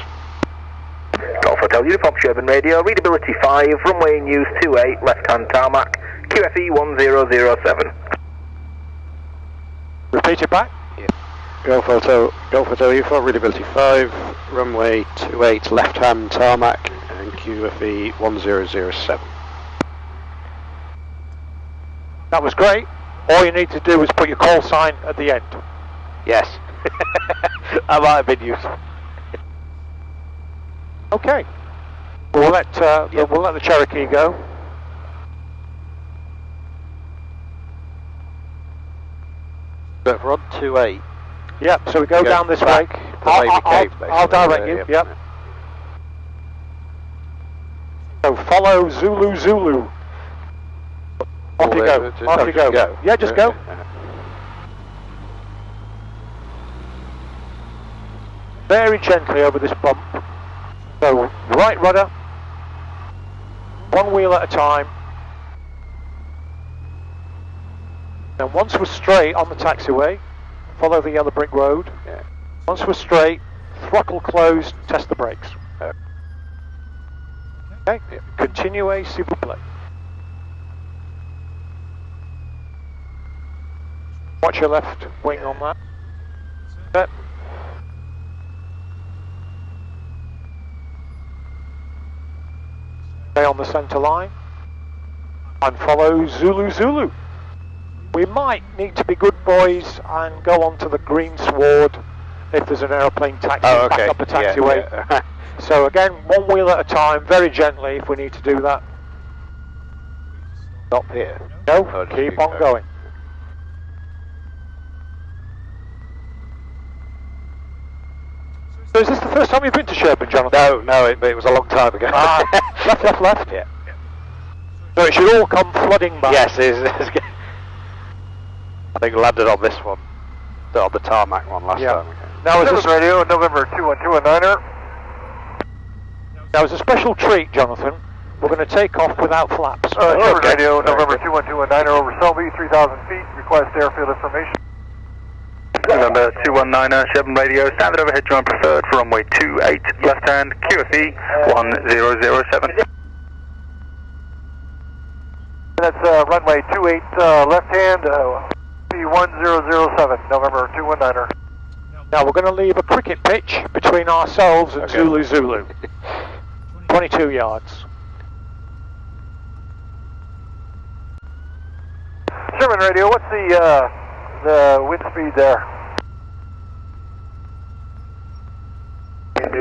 Golf Hotel Uniform, Sherburn Radio, readability 5, runway in use 28, left hand tarmac, QFE 1007. Repeat it back. Golf Hotel Uniform, readability 5, runway 28, left hand tarmac, and QFE 1007. That was great. All you need to do is put your call sign at the end. Yes. That might have been useful. Okay. We'll let the Cherokee go. But we're on 28. Yep, so we go down this way. I'll direct you, yep. So follow Zulu Zulu. Off you go, off you go. Yeah, just go. Very gently over this bump. So right rudder, one wheel at a time. And once we're straight on the taxiway, follow the yellow brick road. Yeah. Once we're straight, throttle closed, test the brakes. Okay, continue, s'il vous plaît. Watch your left wing on that. Set. Stay on the centre line. And follow Zulu Zulu. We might need to be good boys and go onto the green sward if there's an aeroplane taxi back up a taxiway. Yeah. So again, one wheel at a time, very gently if we need to do that. Stop here. No, keep on going. So is this the first time you've been to Sherburn, Jonathan? No, it was a long time ago. Left. Yeah. So it should all come flooding back. Yes, I think landed on this one, on the tarmac one last time. Now is this radio, November 21219er. Now as a special treat, Jonathan, we're going to take off without flaps. Radio, November 21219er over Selby, 3,000 feet, request airfield information. November 219er, Sherburn radio, standard overhead join preferred for runway 28, left hand, QFE 1007. That's runway 28, left hand, 1007, November 219er. Now we're going to leave a cricket pitch between ourselves and Zulu Zulu. 22 yards. Sherburn radio, what's the wind speed there?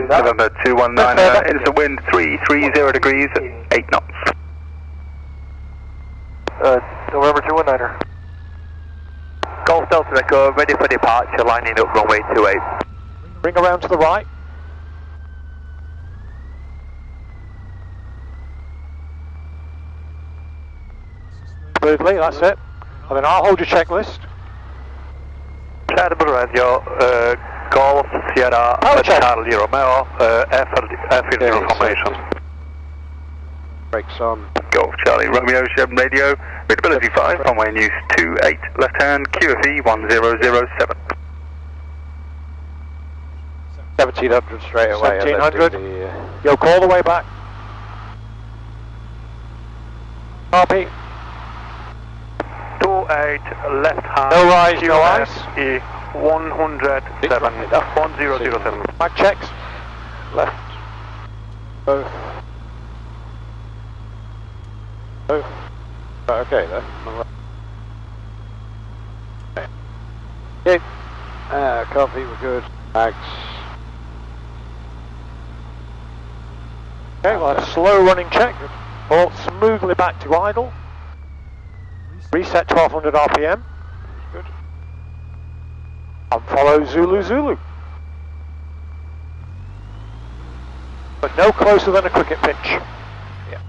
November 219er, instant wind 330 degrees at 8 knots. November 219er. Golf Delta Echo, ready for departure, lining up runway 28. Bring around to the right. Smoothly, that's it. And then I'll hold your checklist. Sherburn radio, Golf Sierra Charlie Romeo, airfield information. Brakes on. Golf Charlie Romeo, Sherburn radio, readability 5, runway news 28, left hand, QFE 1007. 1700 straight away. 1700. You'll call the way back. Copy. 28, left hand. No rise, no ice. 107. 1007. Back checks. Left. Both. Both. Okay, then. Okay. Coffee, we're good. Bags. Okay, well, that's a slow running check. All smoothly back to idle. Reset 1200 RPM. Good. And follow Zulu Zulu. But no closer than a cricket pitch. Yeah.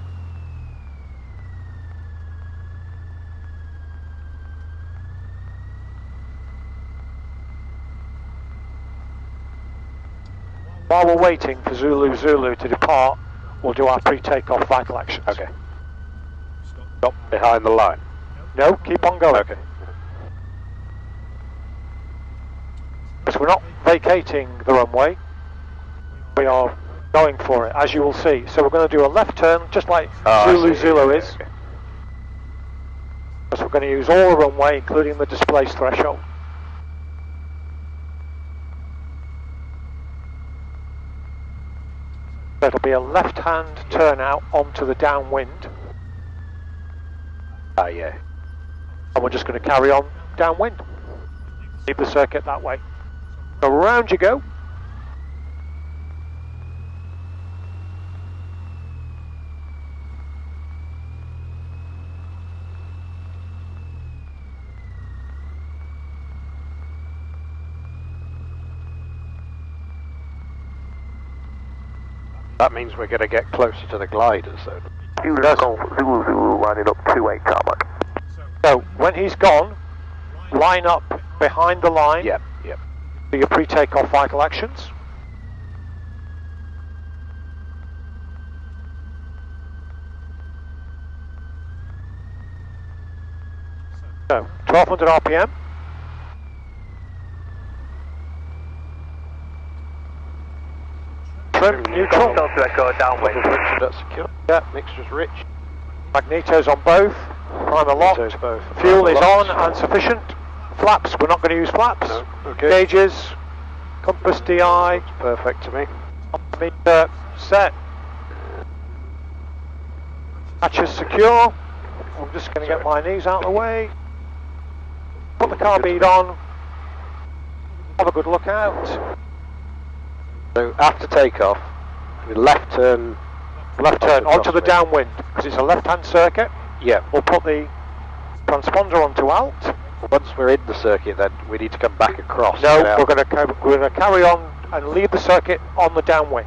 While we're waiting for Zulu Zulu to depart, we'll do our pre-takeoff vital actions. Okay. Stop behind the line. No, keep on going. Okay. Because we're not vacating the runway, we are going for it, as you will see. So we're going to do a left turn, just like Zulu Zulu is. Okay. So we're going to use all the runway, including the displaced threshold. So it'll be a left-hand turn out onto the downwind. Yeah. And we're just going to carry on downwind. Leave the circuit that way. So round you go. That means we're going to get closer to the gliders, though. Golf Zulu Zulu lining up 28 tarmac. So when he's gone, line up behind the line. Yep, yep. For your pre-takeoff vital actions. So 1200 RPM. Trim neutral. Delta Echo downwind. Richard, that's secure. Yeah, mixture's rich. Magnetos on both. Primer locked. Magnetos both. Fuel Primer is locked. on and sufficient. Flaps, we're not going to use flaps. No, okay. Gauges, compass DI. Looks perfect to me. Meter set. Hatches secure. I'm just going to get my knees out of the way. Put the carbide on. Have a good look out. So after takeoff, we left turn. Left turn onto the crosswind. downwind because it's a left-hand circuit. Yeah. We'll put the transponder onto alt. Once we're in the circuit, then we need to come back across. No, Get out. we're going to carry on and leave the circuit on the downwind.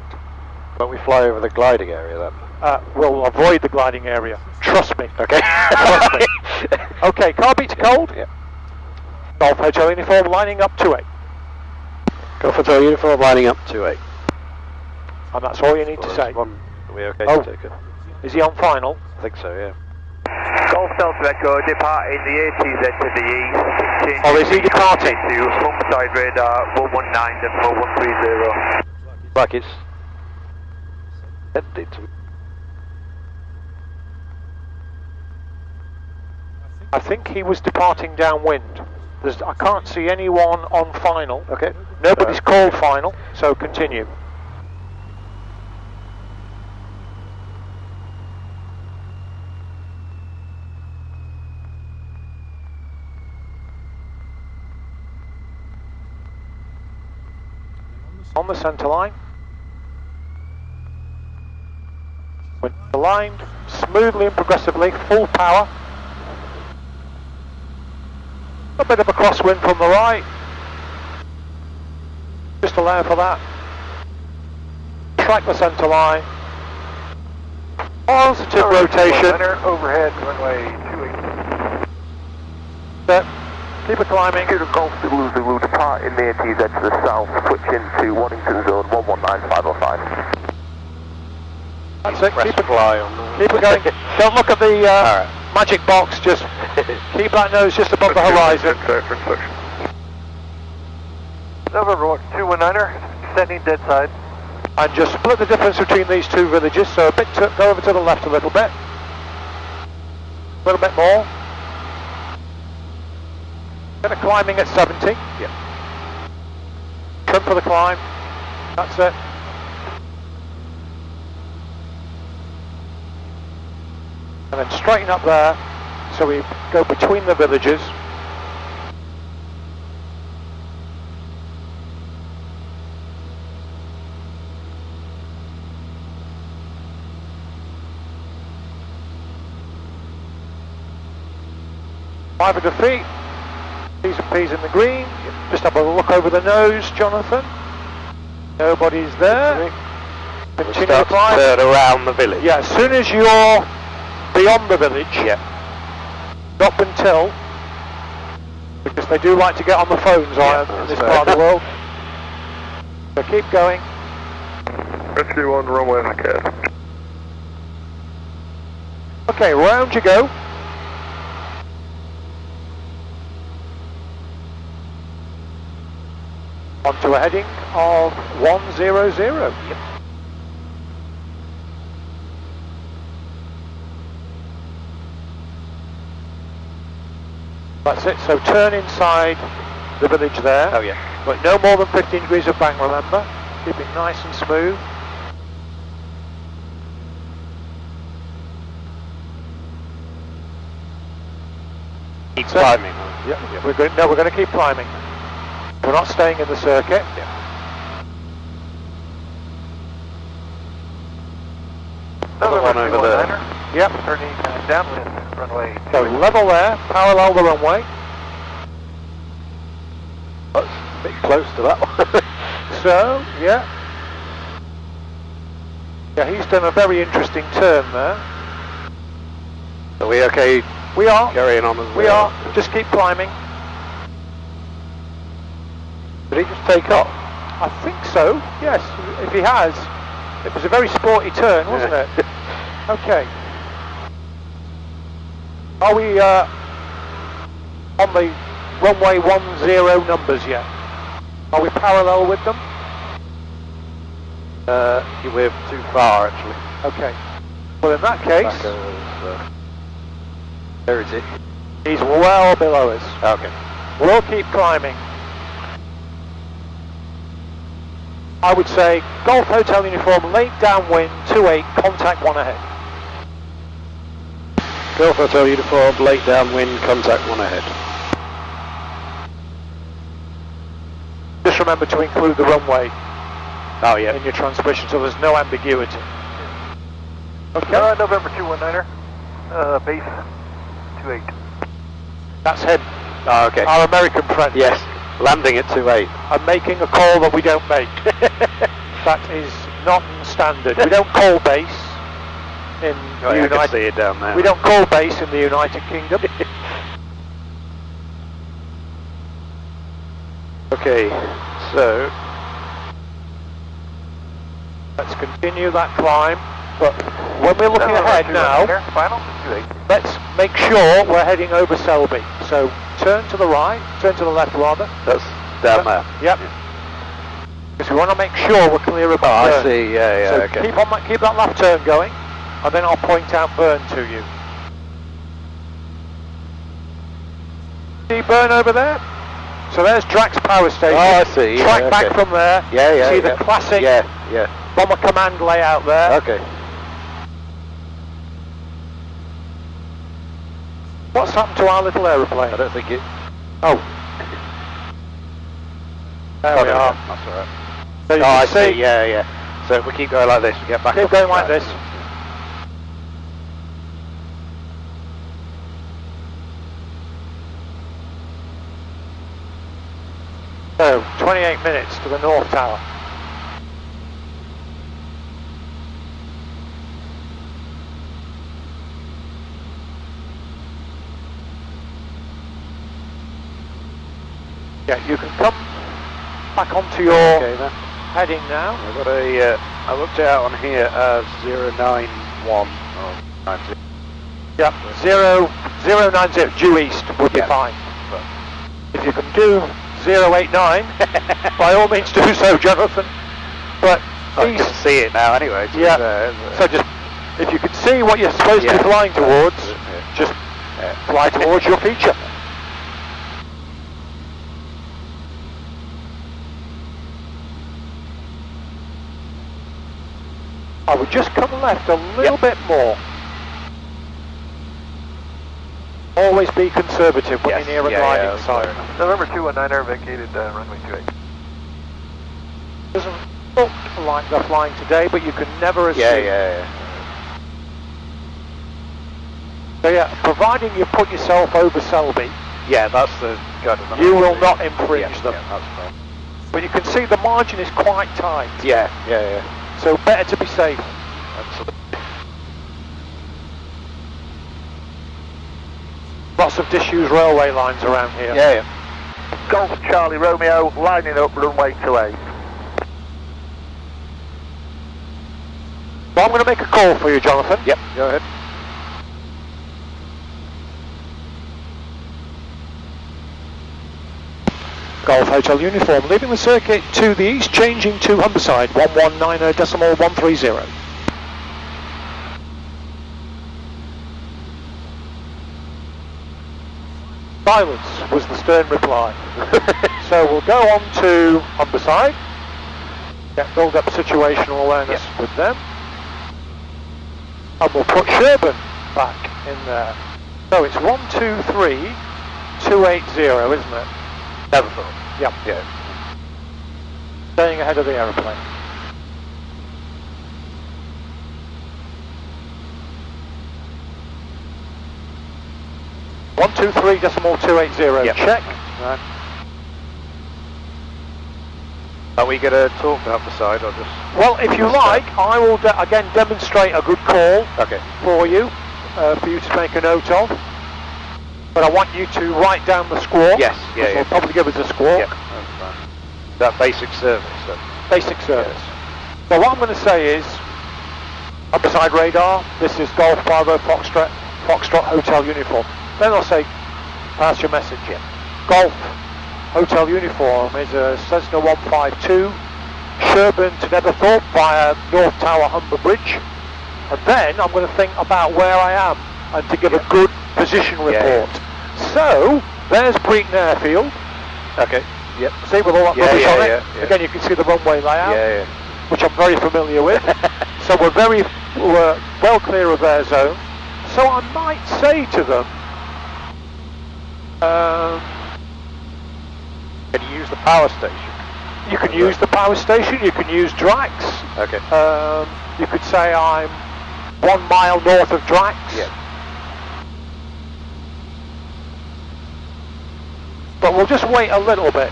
Won't we fly over the gliding area then? We'll avoid the gliding area. Trust me. Okay. Trust me. Okay, carbide to cold. Yeah. Golf Hotel uniform lining up 2-8. Golf Hotel uniform lining up 2-8. And that's all you need to say. One, are we okay Oh. to take it? Is he on final? I think so, yeah. Golf Delta Echo departing the ATZ to the east. Or is he departing? To Humberside radar 119 and 4130. Like it's ended to. I think he was departing downwind. I can't see anyone on final. Okay. Nobody's called final, so continue. On the centre line. When aligned, smoothly and progressively, full power. A bit of a crosswind from the right. Just allow for that. Track the centre line. Positive rotation. Overhead runway 28. Set. Keep it climbing. Golf Zulu Zulu depart in the ATZ to the south, switch into Waddington Zone 119505. That's it. Keep it, fly on. keep it going. Don't look at the magic box. Just keep that nose just above the horizon. November 219er, sending dead side. And just split the difference between these two villages. So a bit go over to the left a little bit. A little bit more. Bit of climbing at 70. Yeah. Trim for the climb. That's it. And then straighten up there. So we go between the villages. Five of the feet. P's and P's in the green. Just have a look over the nose, Jonathan. Nobody's there. Continue to climb. Turn around the village. Yeah, as soon as you're beyond the village, Yeah. stop until, because they do like to get on the phones in this part of the world. So keep going. Rescue on runway ahead. Okay, round you go. Onto a heading of 100. Yep. That's it, so turn inside the village there. Oh yeah. But no more than 15 degrees of bank, remember. Keep it nice and smooth. Keep climbing. Yeah, we're going to keep climbing. We're not staying in the circuit. Another one over there. Yep. Turning downwind, runway So level there, parallel the runway. That's a bit close to that one. So, yeah. Yeah, he's done a very interesting turn there. Are we okay? We are. Carrying on as well. We are. Just keep climbing. Did he just take off? I think so. Yes. If he has, it was a very sporty turn, wasn't it? Okay. Are we on the runway 10 numbers yet? Are we parallel with them? We're too far actually. Okay. Well, in that case, where is it? he's well below us. Okay. We'll keep climbing. I would say Golf Hotel uniform, late downwind, 28, contact 1 ahead. Golf Hotel uniform, late downwind, contact 1 ahead. Just remember to include the runway in your transmission so there's no ambiguity. Okay. November 219er, base 28. That's him. Oh, okay. Our American friend. Yes, landing at 28. I'm making a call that we don't make. That is not standard. We don't call base in the I can see it down there. We don't call base in the United Kingdom. Okay, so let's continue that climb. But when we're looking ahead now, let's make sure we're heading over Selby. So turn to the right, turn to the left rather. that's down there. Yep. Because we want to make sure we're clear of Burn. I see, yeah, So okay. keep that left turn going, and then I'll point out Burn to you. See Burn over there? So there's Drax Power Station. Oh, I see. Track yeah, back okay. from there. See the classic bomber command layout there. Okay. What's happened to our little aeroplane? I don't think it... Oh. There we are. That's alright. So you Oh, I can see, yeah. So if we keep going like this, we get back Keep up going the like track. this. So, 28 minutes to the North Tower. Yeah, you can come back onto your heading now. I've got a, I looked it out on here as 091 or 90. Yeah, 090 due east would be fine. But if you can do 089, by all means do so, Jonathan. But I can see it now anyway. So just, if you can see what you're supposed to be flying towards, just fly towards your feature. I would just come left a little bit more. Always be conservative when you're near a gliding site. November 219er vacated runway 28. Doesn't look like they're flying today, but you can never assume. So yeah, providing you put yourself over Selby, that's the kind of... you will not infringe them. That's fine. But you can see the margin is quite tight. Yeah. So better to be safe. Absolutely. Lots of disused railway lines around here. Yeah. Golf Charlie Romeo, lining up runway 28. So I'm going to make a call for you, Jonathan. Yep, go ahead. Golf Hotel uniform, leaving the circuit to the east, changing to Humberside, 119.130. Silence was the stern reply. So we'll go on to Humberside, build up situational awareness with them, and we'll put Sherburn back in there. So it's 123.280, isn't it? Netherthorpe. Yep. Yeah. Staying ahead of the aeroplane. One, 2.3.280. Check. Right. Are we going to talk from Humberside or just... Well, if you like, I will again demonstrate a good call for you to make a note of. But I want you to write down the squawk. Yes, yeah. We'll probably give us a squawk. Yeah, that's fine. That basic service. So. Basic service. So what I'm going to say is, Humberside radar, this is Golf Bravo Foxtrot Hotel Uniform. Then I'll say, pass your message in. Golf Hotel Uniform is a Cessna 152, Sherburn to Netherthorpe via North Tower Humber Bridge. And then I'm going to think about where I am and to give a good position report. So, there's Breaton Airfield. Okay. Yep. See, with all that rubbish on it. Yeah. Again, you can see the runway layout, Yeah. which I'm very familiar with. So we're well clear of their zone. So I might say to them, Can you use the power station? you can use the power station, you can use Drax. Okay. You could say I'm 1 mile north of Drax. Yeah. But we'll just wait a little bit.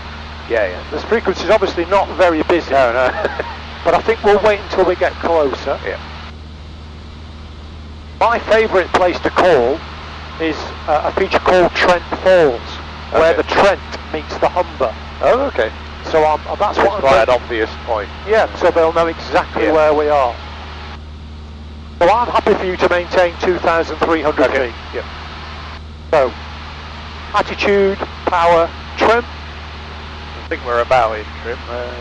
Yeah. This frequency is obviously not very busy. No. But I think we'll wait until we get closer. Yeah. My favourite place to call is a feature called Trent Falls, where the Trent meets the Humber. Oh, okay. So that's what I'm quite an obvious point. Yeah, so they'll know exactly where we are. So I'm happy for you to maintain 2,300 feet. Yep. So, attitude, power, trim. I think we're about in trim.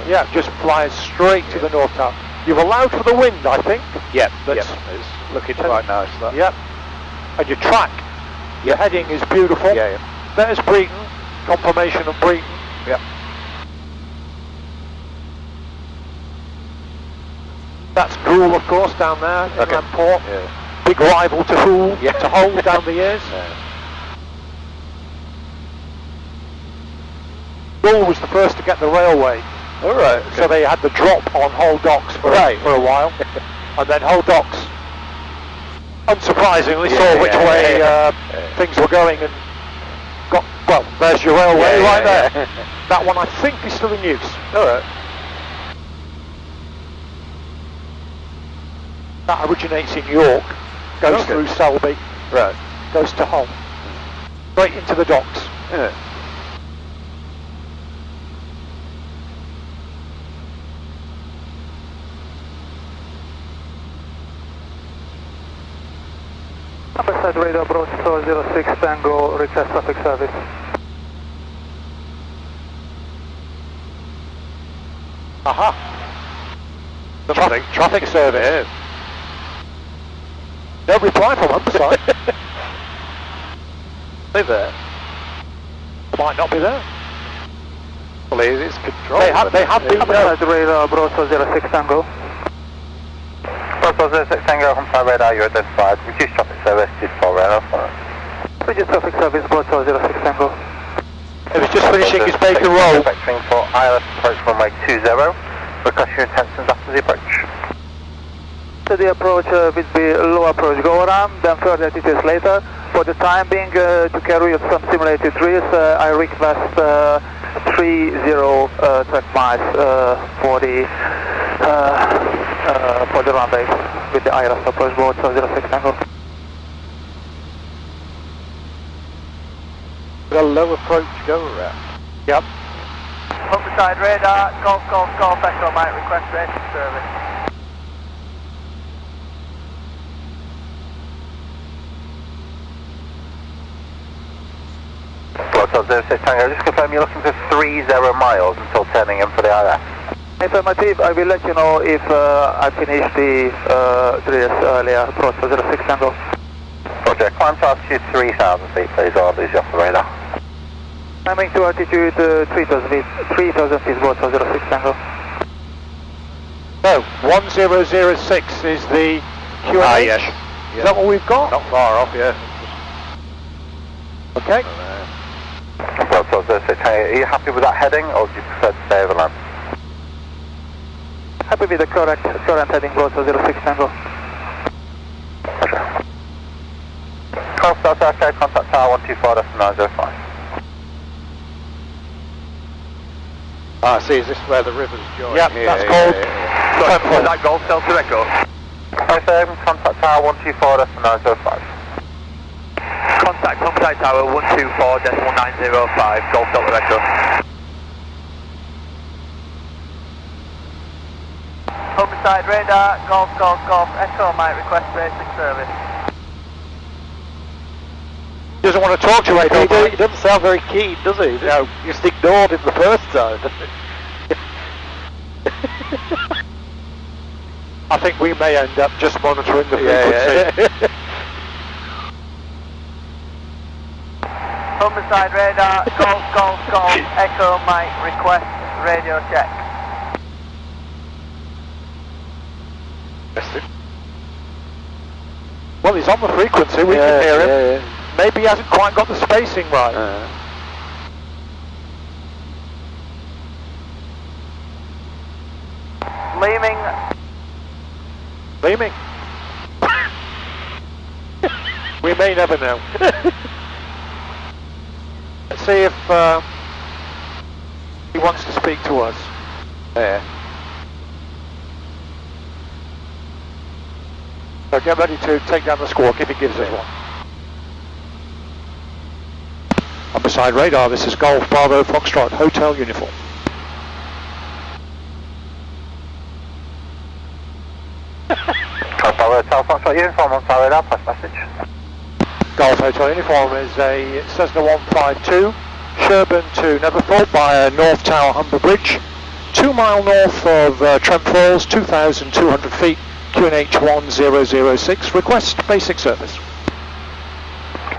Yeah, just fly us straight to the North Tower. You've allowed for the wind, I think. Yep. That's It's looking quite nice. That. Yep. And your track, your heading is beautiful. Yeah. There's Breaton, confirmation of Breaton. Yep. That's Duel, of course, down there in Lamport. Yeah. Big rival to Hull, to hold down the years. Duel was the first to get the railway. All right. So they had the drop on Hull docks for a while. And then Hull docks, unsurprisingly, saw which way things were going and got, well, there's your railway right there. That one I think is still in use. All right. That originates in York, goes through Selby, goes to Hull, straight into the docks. Yeah. Humberside radar approach 406 Tango, request traffic service. Aha! Traffic service. No reply from Humberside. They're there. Might not be there. Well, it's control. They have been there. Humberside radar approach 406 Tango. Bravo 06 Tango, Humberside radar, you're identified. Reduce traffic service, just for radar. Reduce traffic service, approach 406 Tango. It was just finishing his bacon roll. Vectoring for ILS approach runway 20. Request your intentions after the approach. So the approach will be low approach go around, then further details later. For the time being, to carry out some simulated drills, I request 30 track miles for the runway with the ILS approach board 06 Tango. A low approach go around. Yep. Humberside radar, Golf, Echo might request racing service. Bravo 06 Tango, just confirm you're looking for 30 miles until turning in for the ILS. Affirmative, I will let you know if I finish the drills earlier, approach 06 Tango. Roger, climb to altitude 3,000 feet please, or I'll lose you off the radar. Climbing to altitude 3,000 feet, approach 06 Tango. So, 1006 is the QNH. Yes. Is that what we've got? Not far off, yeah. Okay. Bravo 06 Tango, are you happy with that heading, or do you prefer to stay over land? Happy with the current heading, approach 06 Tango. Roger. Contact okay, contact tower 124.905. Ah, see, is this where the rivers join? Yep, that's called Was that Golf Delta Echo? Contact tower 124.905. Contact Humberside tower 124.905, Golf Delta Echo. Humberside radar, Golf Echo might request basic service. He doesn't want to talk to you, Echo. He doesn't sound very keen, does he? No, just ignored him the first time. I think we may end up just monitoring the frequency. Humberside radar, Golf Echo might request radio check. Well, he's on the frequency, we can hear him. Yeah. Maybe he hasn't quite got the spacing right. Leaming. We may never know. Let's see if he wants to speak to us. Yeah. So get ready to take down the squawk if he gives us one. Humberside radar, this is Golf Bravo Foxtrot Hotel Uniform. Golf Bravo Hotel Foxtrot Uniform on side radar, press message. Golf Hotel Uniform is a Cessna 152, Sherburn to Netherthorpe via North Tower Humber Bridge, 2 mile north of Trent Falls, 2,200 feet, QNH 1006, request basic service.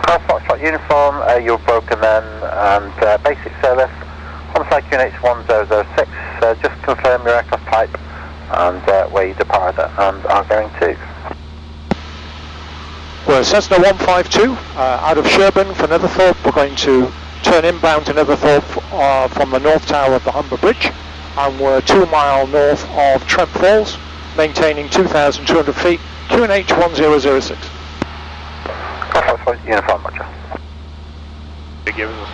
Golf Foxtrot Uniform, you're broken then, and basic service, Homicide QNH 1006, just confirm your aircraft type and where you departed and are going to. We're Cessna 152 out of Sherburn for Netherthorpe. We're going to turn inbound to Netherthorpe from the North Tower of the Humber Bridge, and we're 2 mile north of Trent Falls, maintaining 2,200 feet, QNH 1006. Uniform, Roger. He gives us.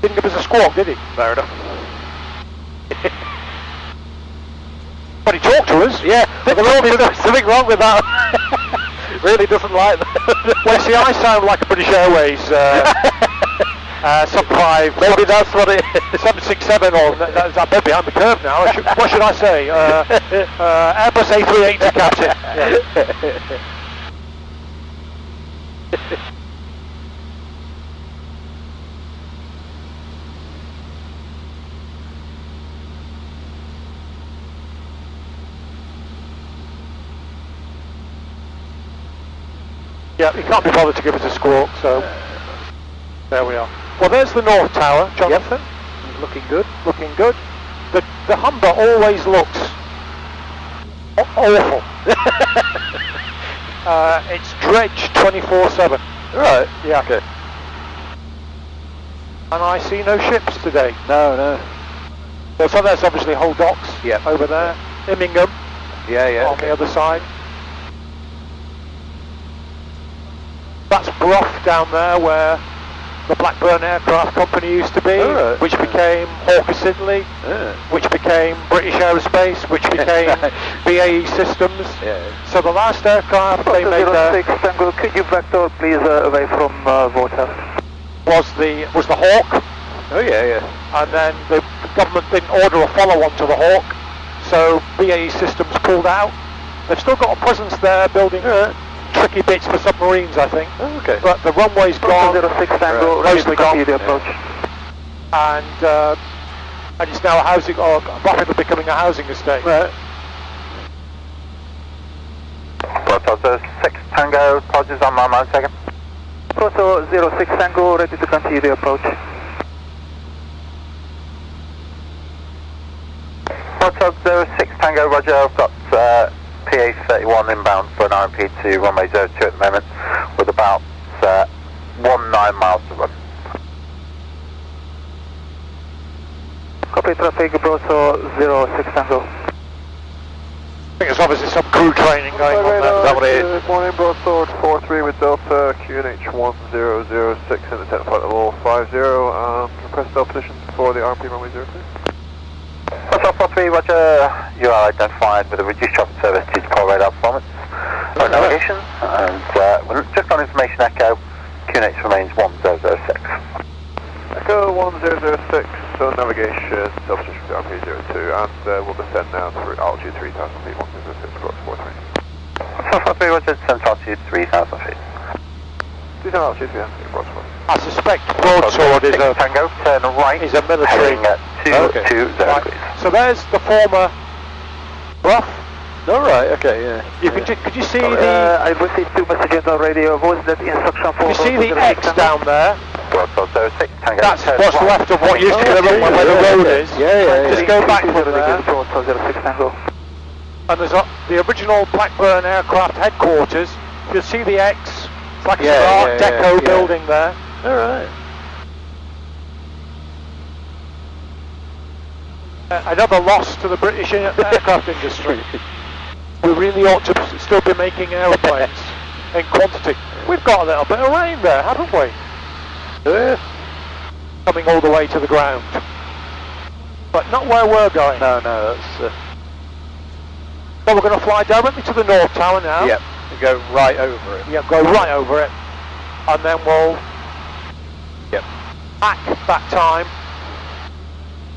Didn't give us a squawk, did he? Fair enough. But he talked to us. Yeah, but there's something wrong with that. Really doesn't like that. Well, see, I sound like a British Airways sub 5. Maybe that's what it is. 767 or that's a bit behind the curve now. What should I say? Airbus A380 captain. Yeah. Yeah, he can't be bothered to give us a squawk, so there we are. Well, there's the North Tower, Jonathan. Yep. Looking good. Looking good. The Humber always looks awful. It's dredged 24/7. Right. Yeah. Okay. And I see no ships today. No. So there's obviously Hull Docks over there. Immingham on the other side. That's Brough down there where the Blackburn Aircraft Company used to be, which became Hawker Siddeley, which became British Aerospace, which became BAE Systems. So the last aircraft they made there could you vector please away from Vortex? was the Hawk. Oh yeah. And then the government didn't order a follow-on to the Hawk, so BAE Systems pulled out. They've still got a presence there building tricky bits for submarines, I think. Oh, okay. But the runway's gone. 06 Tango, mostly gone. approach. And it's now a housing, or rapidly becoming a housing estate. Right. Proto 06 Tango, approaches on my 9 second. Proto 06 Tango, ready to continue the approach. Proto 06 Tango, roger, I've got PA31 inbound for an RMP to runway 02 at the moment, with about 19 miles to run. Copy traffic, Proto 06 Tango. I think it's obviously some crew training going on there. Is that what it is? Morning, Broadsword. 43 with Delta, QNH 1006 in the technical flight level 50, request Delta position for the RMP runway 03. Hotel 43, roger, you are identified with a reduced traffic service due to poor radar performance. For navigation, and just on information echo, QNH remains 1006. Echo 1006, so navigation, Delta position for the RMP 02, and we'll descend now through altitude 3000 feet, 1006 across 43. Hotel 43, roger, descend to altitude 3000 feet. 3000 altitude 3000 feet, across 43. I suspect broadsword is a Tango, turn right, is a military. heading at 220 degrees. So there's the former bluff. All right. Okay. Yeah. You could you see the? I received 2 messages on radio. Was that instruction for? You see the X down there? Broadsword 06, Tango. That's what's left of what used to be the runway where the road is. Yeah. Just go back from there. Broadsword 06, Tango. And there's the original Blackburn aircraft headquarters. You'll see the X. It's like an Art Deco building there. All right. Another loss to the British aircraft industry. We really ought to still be making aeroplanes in quantity. We've got a little bit of rain there, haven't we? Coming all the way to the ground. But not where we're going. No, that's. So we're going to fly directly to the North Tower now. Yep. We go right over it. Yeah, go right over it. And then we'll back that time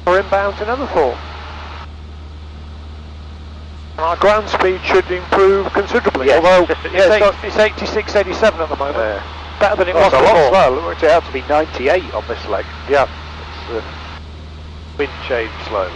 for inbound to Netherthorpe. And our ground speed should improve considerably, although it's 86, 87 at the moment. Better than it was a before. lot slow. It worked out to be 98 on this leg. Yeah. It's wind changed slowly.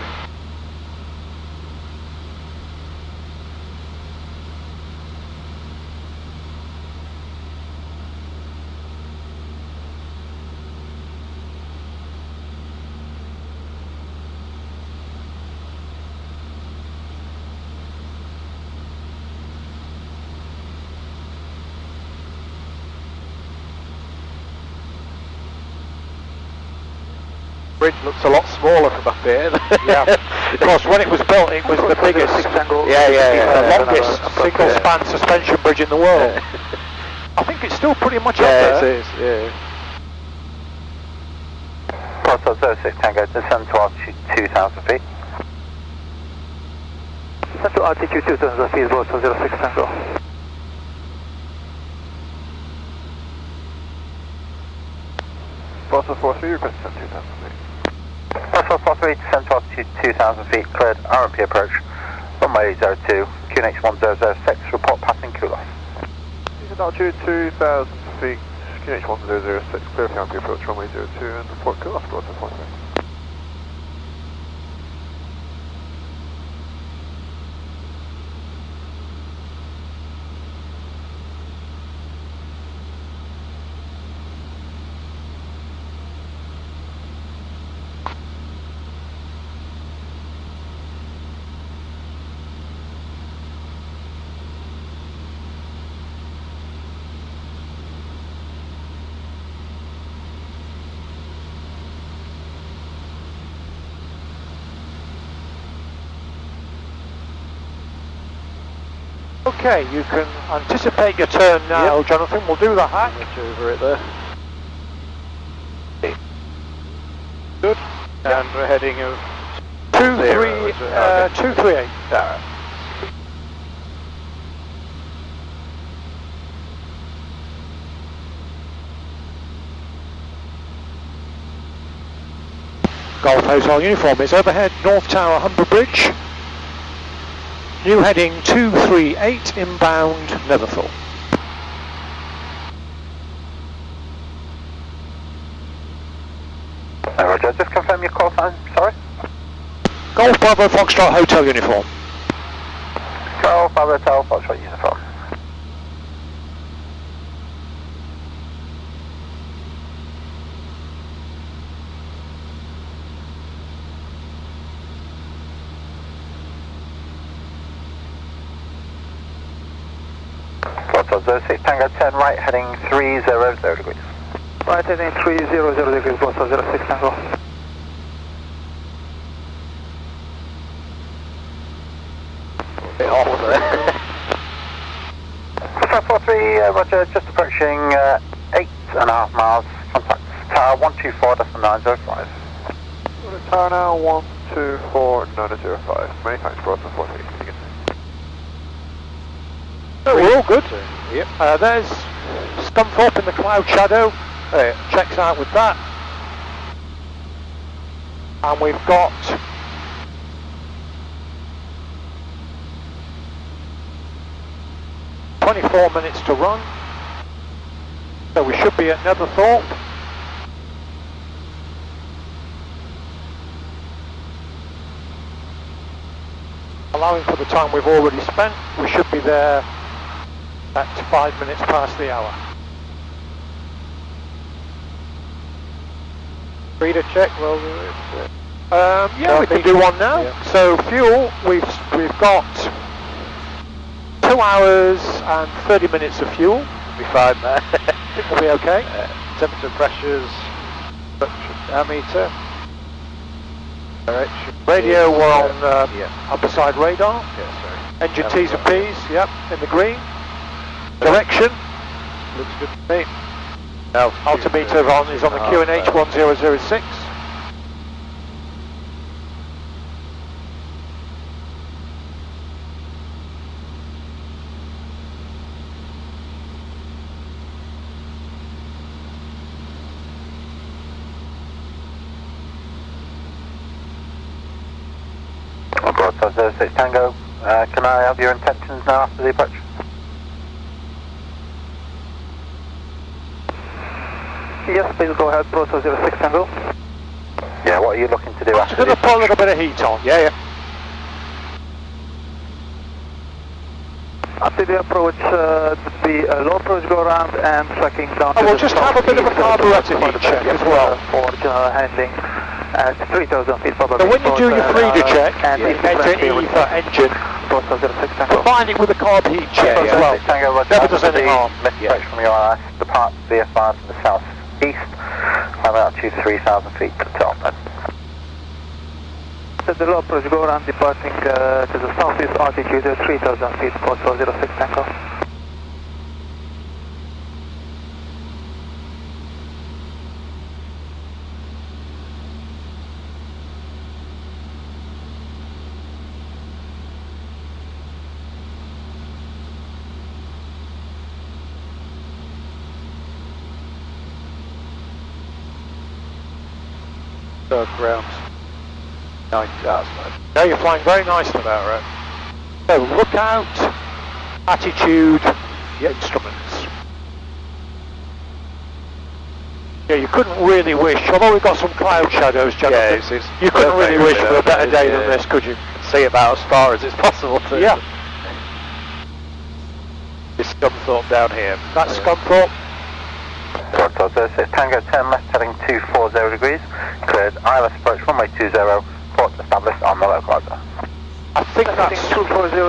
Bridge looks a lot smaller from up here. Yeah, because when it was built, it was the biggest, the longest single-span suspension bridge in the world. I think it's still pretty much up there. It is, yeah. Broadsword 06, Tango, descend to altitude 2,000 feet. Descend to altitude 2,000 feet, Broadsword 06, Tango. Broadsword 43, request descend 2000 feet. Broadsword 43, descend to altitude 2,000 feet, cleared RMP approach, runway 02, QNH 1006, report passing Kulos. Altitude 2000 feet, QNH 1006, clear for RMP approach, runway 02, and report Kulos, Broadsword 43. Okay, you can anticipate your turn now, Jonathan. We'll do the hack. Over it there. Good. And we're heading of 238. Golf Hotel uniform is overhead, North Tower, Humber Bridge. New heading 238, inbound Netherthorpe. Roger, just confirm your call sign, sorry. Golf Bravo Foxtrot Hotel uniform. Golf Bravo Hotel Foxtrot uniform. Broadsword 06, Tango, turn right, heading 300 degrees. Right, heading 300 degrees, Broadsword 06, Tango. Bit off there. 543, roger, just approaching 8.5 miles, contact tower 124.905. Tower now 124.905. Many thanks, Broughton 48. So we're all good. Yep. There's Scunthorpe in the cloud shadow. Checks out with that. And we've got ...24 minutes to run. So we should be at Netherthorpe. Allowing for the time we've already spent, we should be there at 5 minutes past the hour. Reader check, well, yeah, we can do one now. Yeah. So fuel, we've got 2 hours and 30 minutes of fuel. We'll be fine there. I think we'll be okay. Temperature, pressures, meter. Direction. Radio, we're on Humberside radar. Yeah, sorry. Engine T's and P's, yep, in the green. Direction. Looks good to me. Altimeter is on the QNH 1006. Broadside 06 Tango, can I have your intentions now after the approach? Yes, please go ahead, Broadside 06 Tango. Yeah, what are you looking to do after Just going to put a little bit of heat on. Yeah. After the approach, the low approach go around and tracking down. We'll just have a bit of a carburetor heat check as well. For general handling at 3,000 feet probably. So when you do your Frieda check, enter E for engine, combine it with a carb heat check as well. Never does any harm. Approach from your IS, depart VF5 to the southeast, have altitude 3,000 feet to the top. So the low approach go around departing to the southeast, altitude 3,000 feet, Foxtrot 06 Tango. Third ground. 90 hours. No, you're flying very nicely there, right? So look out, attitude, instruments. Yeah, you couldn't really wish, although we've got some cloud shadows, Jonathan, you couldn't really wish for a better day than this, could you? See about as far as it's possible to. Yeah. This Scunthorpe down here. That's Scunthorpe. Tango 10 left heading 240 degrees, cleared ILS approach runway 20, port established on the localizer. I think that's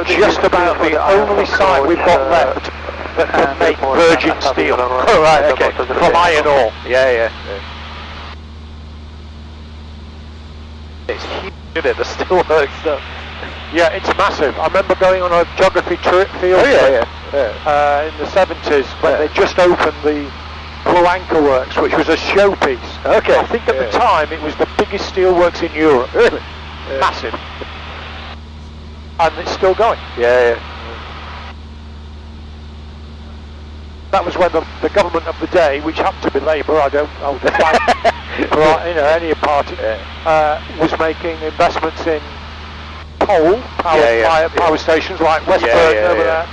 just about the only site we've got left that can make virgin steel. Oh right, okay, from iron ore. Yeah. It's huge, isn't it, the steelwork stuff? Yeah, it's massive. I remember going on a geography trip field in the 70s when they just opened the Blue Anchor Works, which was a showpiece. Okay. I think at the time it was the biggest steelworks in Europe. Really? Massive. And it's still going. Yeah. That was when the government of the day, which happened to be Labour, I don't hold the flag for any party, was making investments in power stations like Westburn over there,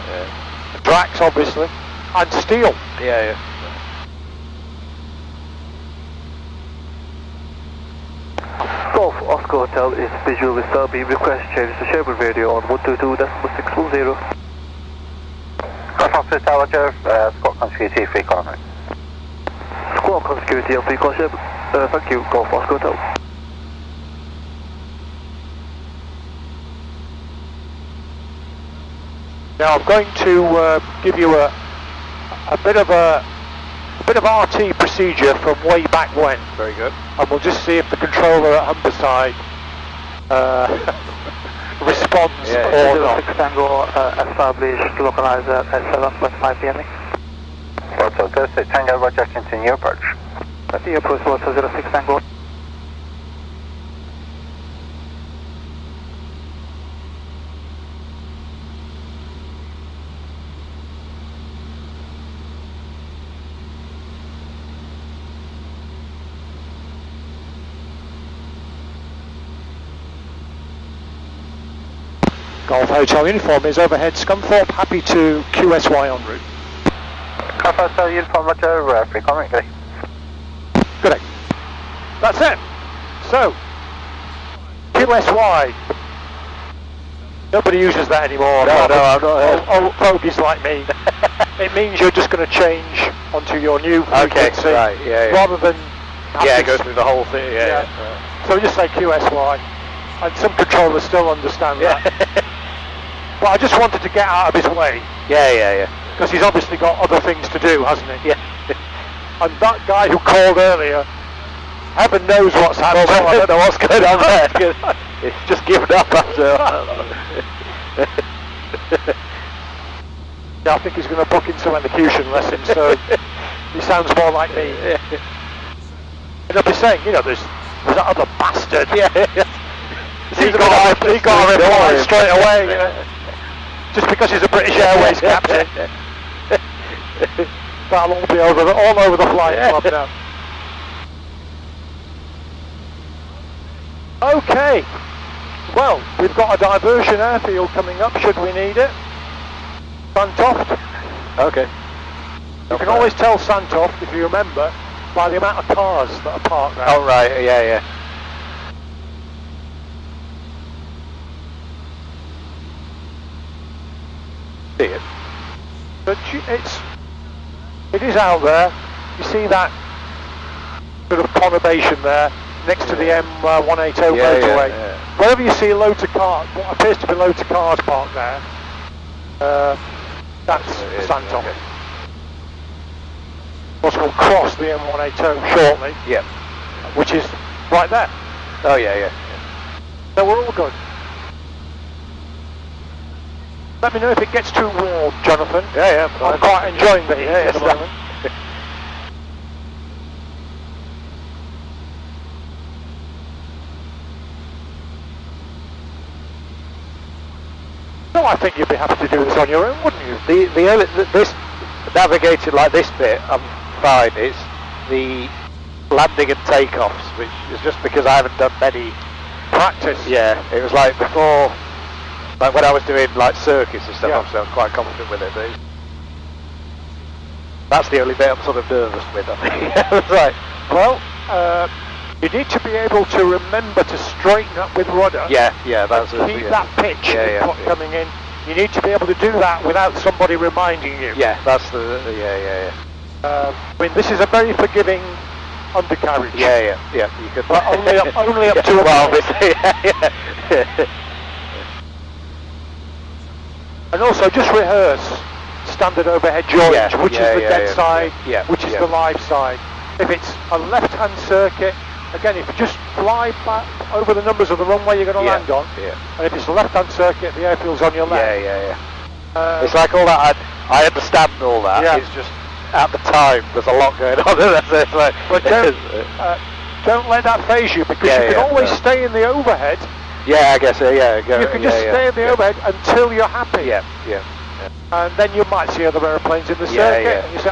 Drax obviously, and steel. Yeah. Golf Oscar Hotel is visual with Derby. Request change to Sherburn radio on 122.610. Golf Oscar Hotel, Roger. Squawk consecutivity, free call on Squawk consecutivity on free call Sherburn. Thank you, Golf Oscar Hotel. Now I'm going to give you a bit of RT procedure from way back when. Very good. And we'll just see if the controller at Humberside responds or not. 06 Tango established localizer at 7.5 pm. Photo Thursday Tango, roger, continue approach. The approach was 06 Tango. Golf Hotel uniform is overhead Scunthorpe, happy to QSY en route. Golf Hotel uniform, roger, free comment, good day. Good day. That's it. So, QSY. Nobody uses that anymore. No, I'm not. Old fogies like me. It means you're just going to change onto your new frequency. Okay, right, yeah. Rather than... Go through the whole thing, yeah. So we just say QSY. And some controllers still understand that. But I just wanted to get out of his way. Yeah. Because he's obviously got other things to do, hasn't he? Yeah. And that guy who called earlier, heaven knows what's happened. I don't know what's going on there. It's just given up after. Yeah, I think he's going to book in some elocution lessons, so he sounds more like me. And I'll be saying, there's that other bastard. Yeah. He got a reply straight away. Just because he's a British Airways captain. That'll all be all over the flight club now. Okay. Well, we've got a diversion airfield coming up should we need it. Santoft. Okay. You can always tell Santoft, if you remember, by the amount of cars that are parked there. Oh right, yeah. See it. But it is out there. You see that sort of conurbation there next to the M180 motorway. Yeah. Wherever you see loads of cars, what appears to be loads of cars parked there, that's Santoft. Okay. Of course, we'll cross the M180 shortly. Yeah. Which is right there. Oh yeah. So we're all good. Let me know if it gets too warm, Jonathan. Yeah. I'm quite enjoying the heat at the moment. No, I think you'd be happy to do this on your own, wouldn't you? This navigating like this bit, I'm fine. It's the landing and takeoffs, which is just because I haven't done many Practice. Yeah, it was like before, like when I was doing like circuits and stuff. Yeah. Obviously, I was quite confident with it. But that's the only bit I'm sort of nervous with. I think. It's like, well, you need to be able to remember to straighten up with rudder. yeah, that's it. Keep that pitch coming in. You need to be able to do that without somebody reminding you. Yeah, that's the yeah. I mean, this is a very forgiving undercarriage. Yeah. You could. But only up to a well, point. obviously, yeah. And also, just rehearse standard overhead joint, which is the dead side, which is the live side. If it's a left-hand circuit, again, if you just fly back over the numbers of the runway you're going to land on, and if it's a left-hand circuit, the airfield's on your left. Yeah. It's like all that. I understand all that. Yeah. It's just at the time there's a lot going on. It's like, but don't let that phase you, because you can always stay in the overhead. Yeah, I guess. Yeah. You can just stay in the overhead until you're happy. Yeah. And then you might see other aeroplanes in the circuit, and you say,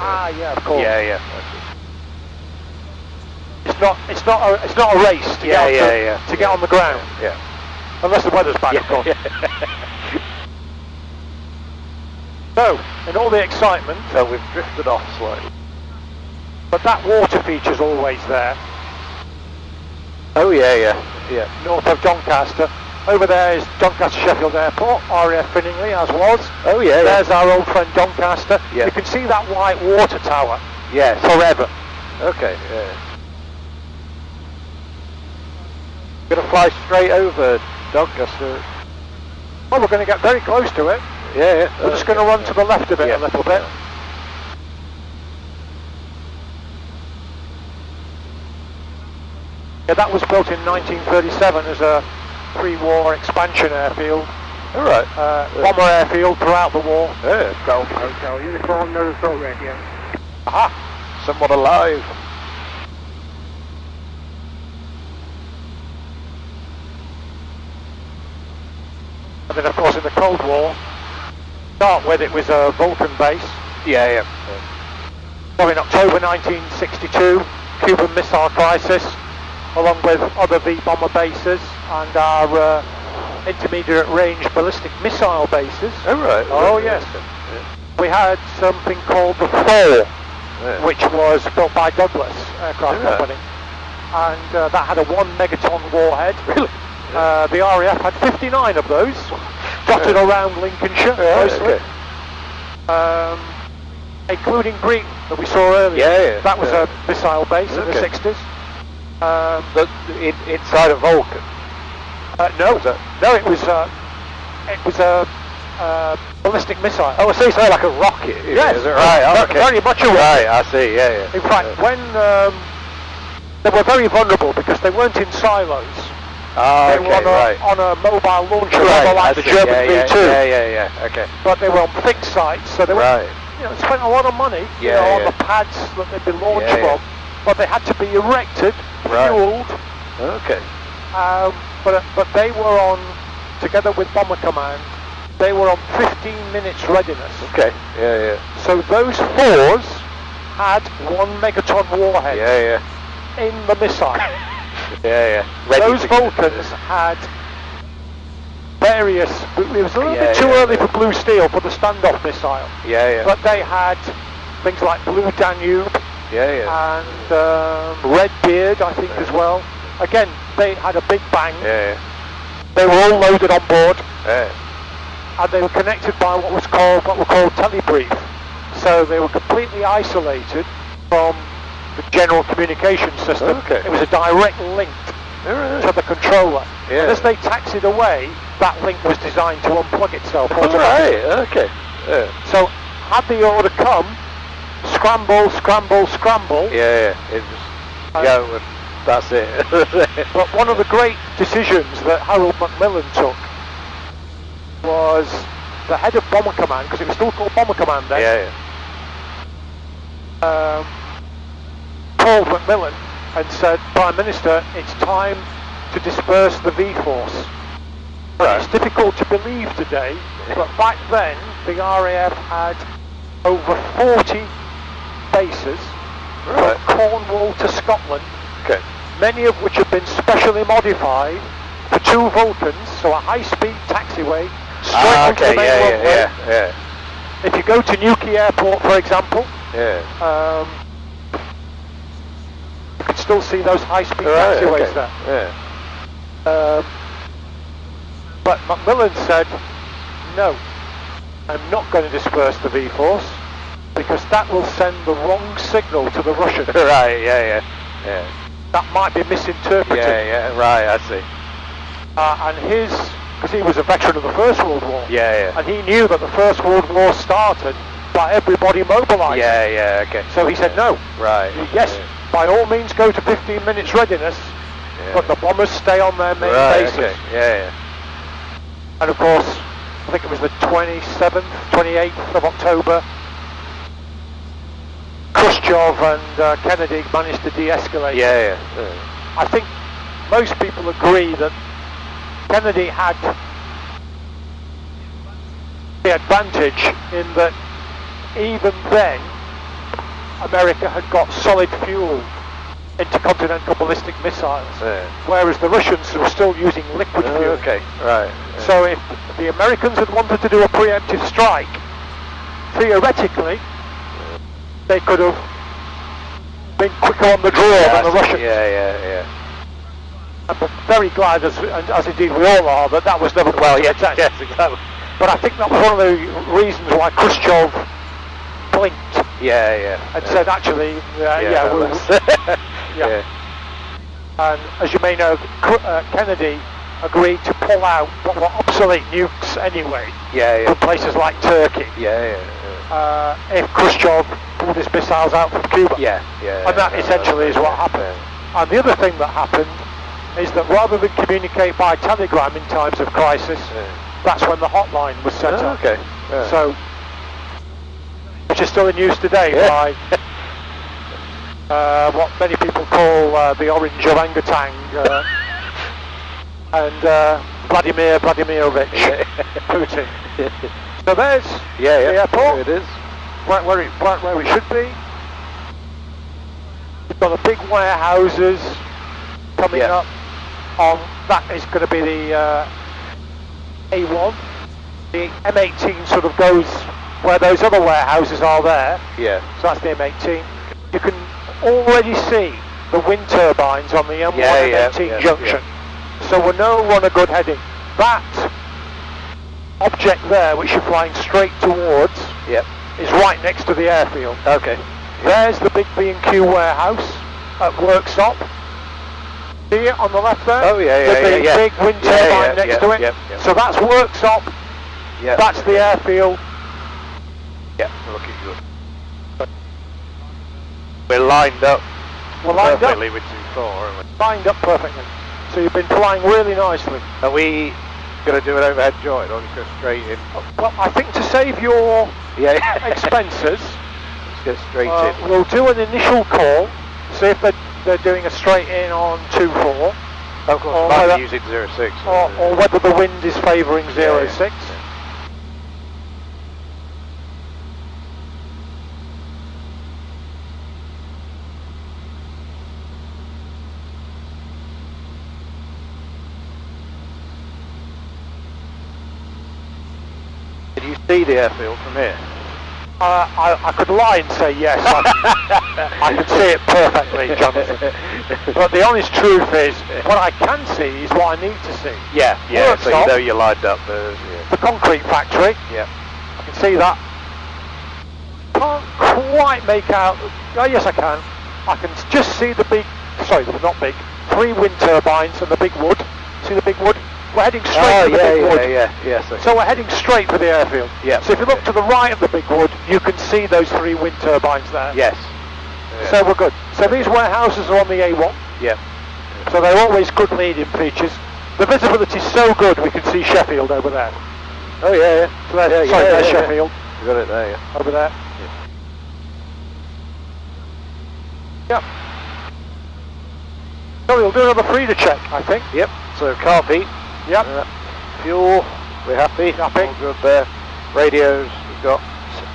of course. Yeah. It's not a race to get on the ground. Yeah. Unless the weather's bad, of course. So, in all the excitement, So we've drifted off slightly. but that water feature's always there. Oh yeah. North of Doncaster. Over there is Doncaster Sheffield Airport, RAF Finningley, as was. Oh yeah. There's our old friend Doncaster. Yeah. You can see that white water tower Yes. forever. Okay. Yeah. Gonna fly straight over Doncaster. Well, we're going to get very close to it. Yeah. We're just going to run to the left of it a little bit. Yeah, that was built in 1937 as a pre-war expansion airfield. Alright. Bomber airfield throughout the war. Yeah, Golf. Hotel, uniform, Netherthorpe radio. Aha! Somewhat alive. And then of course in the Cold War, to start with it was a Vulcan base. Yeah. So in October 1962, Cuban Missile Crisis, along with other V-bomber bases and our intermediate range ballistic missile bases. Alright. Oh yes. We had something called the Thor, which was built by Douglas Aircraft Company, and that had a 1 megaton warhead. Really? The RAF had 59 of those, dotted around Lincolnshire, mostly. Including Green, that we saw earlier. Yeah. That was a missile base in the 60s. Inside a Vulcan? No, it was a ballistic missile. Oh, so it's like a rocket? Yes, is it? Right, okay. Very much a rocket. Right, I see, yeah. In fact, when they were very vulnerable because they weren't in silos. They were on a mobile launcher, like the Sherburn V2. Yeah, okay. But they were on fixed sites, so they were, spent a lot of money, on the pads that they'd been launched from. But they had to be erected, fueled. Okay. But they were on, together with Bomber Command, they were on 15 minutes readiness. Okay. Yeah. So those fours had 1 megaton warhead. Yeah. In the missile. Yeah. Those Vulcans had various. It was a little bit too early for Blue Steel for the standoff missile. Yeah. But they had things like Blue Danube. Yeah. And Red Beard, I think, as well. Again, they had a big bang. Yeah. They were all loaded on board. Yeah. And they were connected by what were called telebrief. So they were completely isolated from the general communication system. Okay. It was a direct link to the controller. Yeah. And as they taxied away, that link was designed to unplug itself automatically. Right, okay. Yeah. So had the order come, scramble. Yeah. It was that's it. But one of the great decisions that Harold Macmillan took was the head of Bomber Command, because it was still called Bomber Command then. Called Macmillan and said, Prime Minister, it's time to disperse the V-Force. Right. It's difficult to believe today, but back then the RAF had over 40 bases from Cornwall to Scotland, many of which have been specially modified for 2 Vulcans, so a high-speed taxiway straight onto the main runway. Yeah. If you go to Newquay Airport, for example, you can still see those high-speed taxiways there. Yeah. But Macmillan said, no, I'm not going to disperse the V-Force because that will send the wrong signal to the Russians. Right, yeah. That might be misinterpreted. Yeah, right, I see. And because he was a veteran of the First World War. Yeah. And he knew that the First World War started by everybody mobilising. Yeah, okay. So he said no. Right. Yes, by all means go to 15 minutes readiness, but the bombers stay on their main bases. Okay. Yeah. And of course, I think it was the 27th, 28th of October, Khrushchev and Kennedy managed to de-escalate. Yeah. I think most people agree that Kennedy had the advantage in that even then America had got solid fuel intercontinental ballistic missiles, whereas the Russians were still using liquid fuel. Okay, right. So if the Americans had wanted to do a preemptive strike, theoretically they could have been quicker on the draw than the Russians. Yeah. I'm very glad, as indeed we all are, that was never yes, exactly. But I think that was one of the reasons why Khrushchev blinked. And said, actually, And as you may know, Kennedy agreed to pull out what were obsolete nukes anyway from places like Turkey. If Khrushchev pulled his missiles out from Cuba. And that essentially is what happened. And the other thing that happened is that rather than communicate by telegram in times of crisis, that's when the hotline was set up. Okay. So, which is still in use today by what many people call the orange orangutan and Vladimir Vladimirovich Putin. So there's the airport. It is. Right where it should be. We've got the big warehouses coming up. That is going to be the A1. The M18 sort of goes where those other warehouses are there. Yeah. So that's the M18. You can already see the wind turbines on the M1 M18 junction. Yeah. So we know we're on a good heading. That object there, which you're flying straight towards, is right next to the airfield. Okay. There's the big B&Q warehouse at Worksop. See it on the left there? Oh yeah, With the big wind turbine next to it. So that's Worksop. Yeah. That's the airfield. Yeah, looking good. We're lined up. We're lined perfectly up. with 2-4, aren't we? Lined up perfectly. So you've been flying really nicely. Are we going to do an overhead join or just go straight in? Well, I think to save your expenses, let's go straight in. We'll do an initial call, see if they're doing a straight in on 2-4. Of course, might be using 06. Or whether the wind is favouring 06. Can you see the airfield from here? I could lie and say yes. I can see it perfectly, Jonathan. But the honest truth is, what I can see is what I need to see. Yeah. So you know you're lined up. The concrete factory. Yeah. I can see that. Can't quite make out. Oh yes, I can. I can just see the big. Sorry, not big. 3 wind turbines and the big wood. See the big wood? We're heading straight for the big wood. Yes. So we're heading straight for the airfield. Yeah. So if you look to the right of the big wood, you can see those 3 wind turbines there. Yes. So we're good. So these warehouses are on the A1. Yeah. So they're always good leading features. The visibility is so good we can see Sheffield over there. Oh yeah. So there's Sheffield. You got it there, yeah. Over there. Yep. So we'll do another freeder check, I think. Yep. So carpet. Yep. Fuel. We're happy. Happy. All good there. Radios. We've got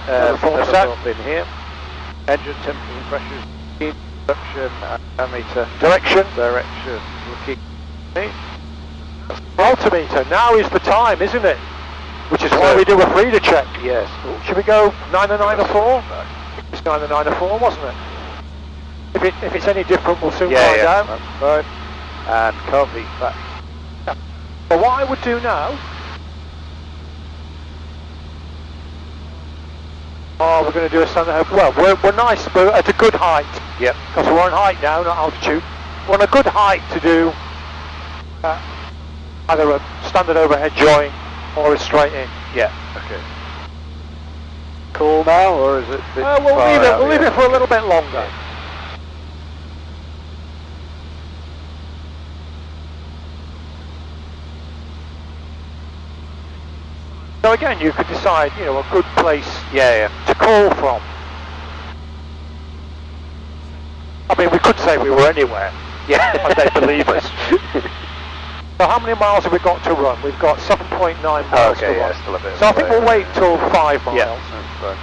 Netherthorpe in here. Engine temperature and pressure. Direction. Meter. Direction. Looking. Altimeter. Now is the time, isn't it? Which is why we do a freeder check. Yes. Should we go 904? It's 904, wasn't it? If it's any different, we'll soon find out. That's fine. And carpet back. But what I would do now, we're going to do a standard. Well, we're nice, but at a good height. Yep. Because we're on height now, not altitude. We're on a good height to do either a standard overhead join or a straight in. Yeah. Okay. Cool now, or is it? We'll leave it for a little bit longer. Yeah. So again, you could decide, a good place to call from. I mean, we could say we were anywhere. Yeah. And they'd believe us. So how many miles have we got to run? We've got 7.9 miles to run. Still a bit. So I think we'll wait till 5 miles. Yeah, that's fine.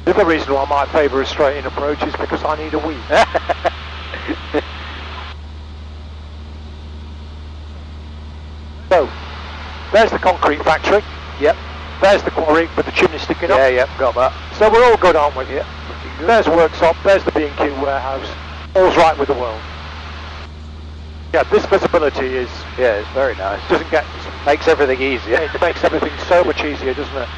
The other reason why I might favour a straight-in approach is because I need a wee. So, there's the concrete factory. Yep. There's the quarry with the chimney sticking up. Yeah, yep, got that. So we're all good, aren't we? Yeah, looking good. There's Worksop, there's the B&Q warehouse. All's right with the world. Yeah, this visibility is... Yeah, it's very nice. Makes everything easier. It makes everything so much easier, doesn't it?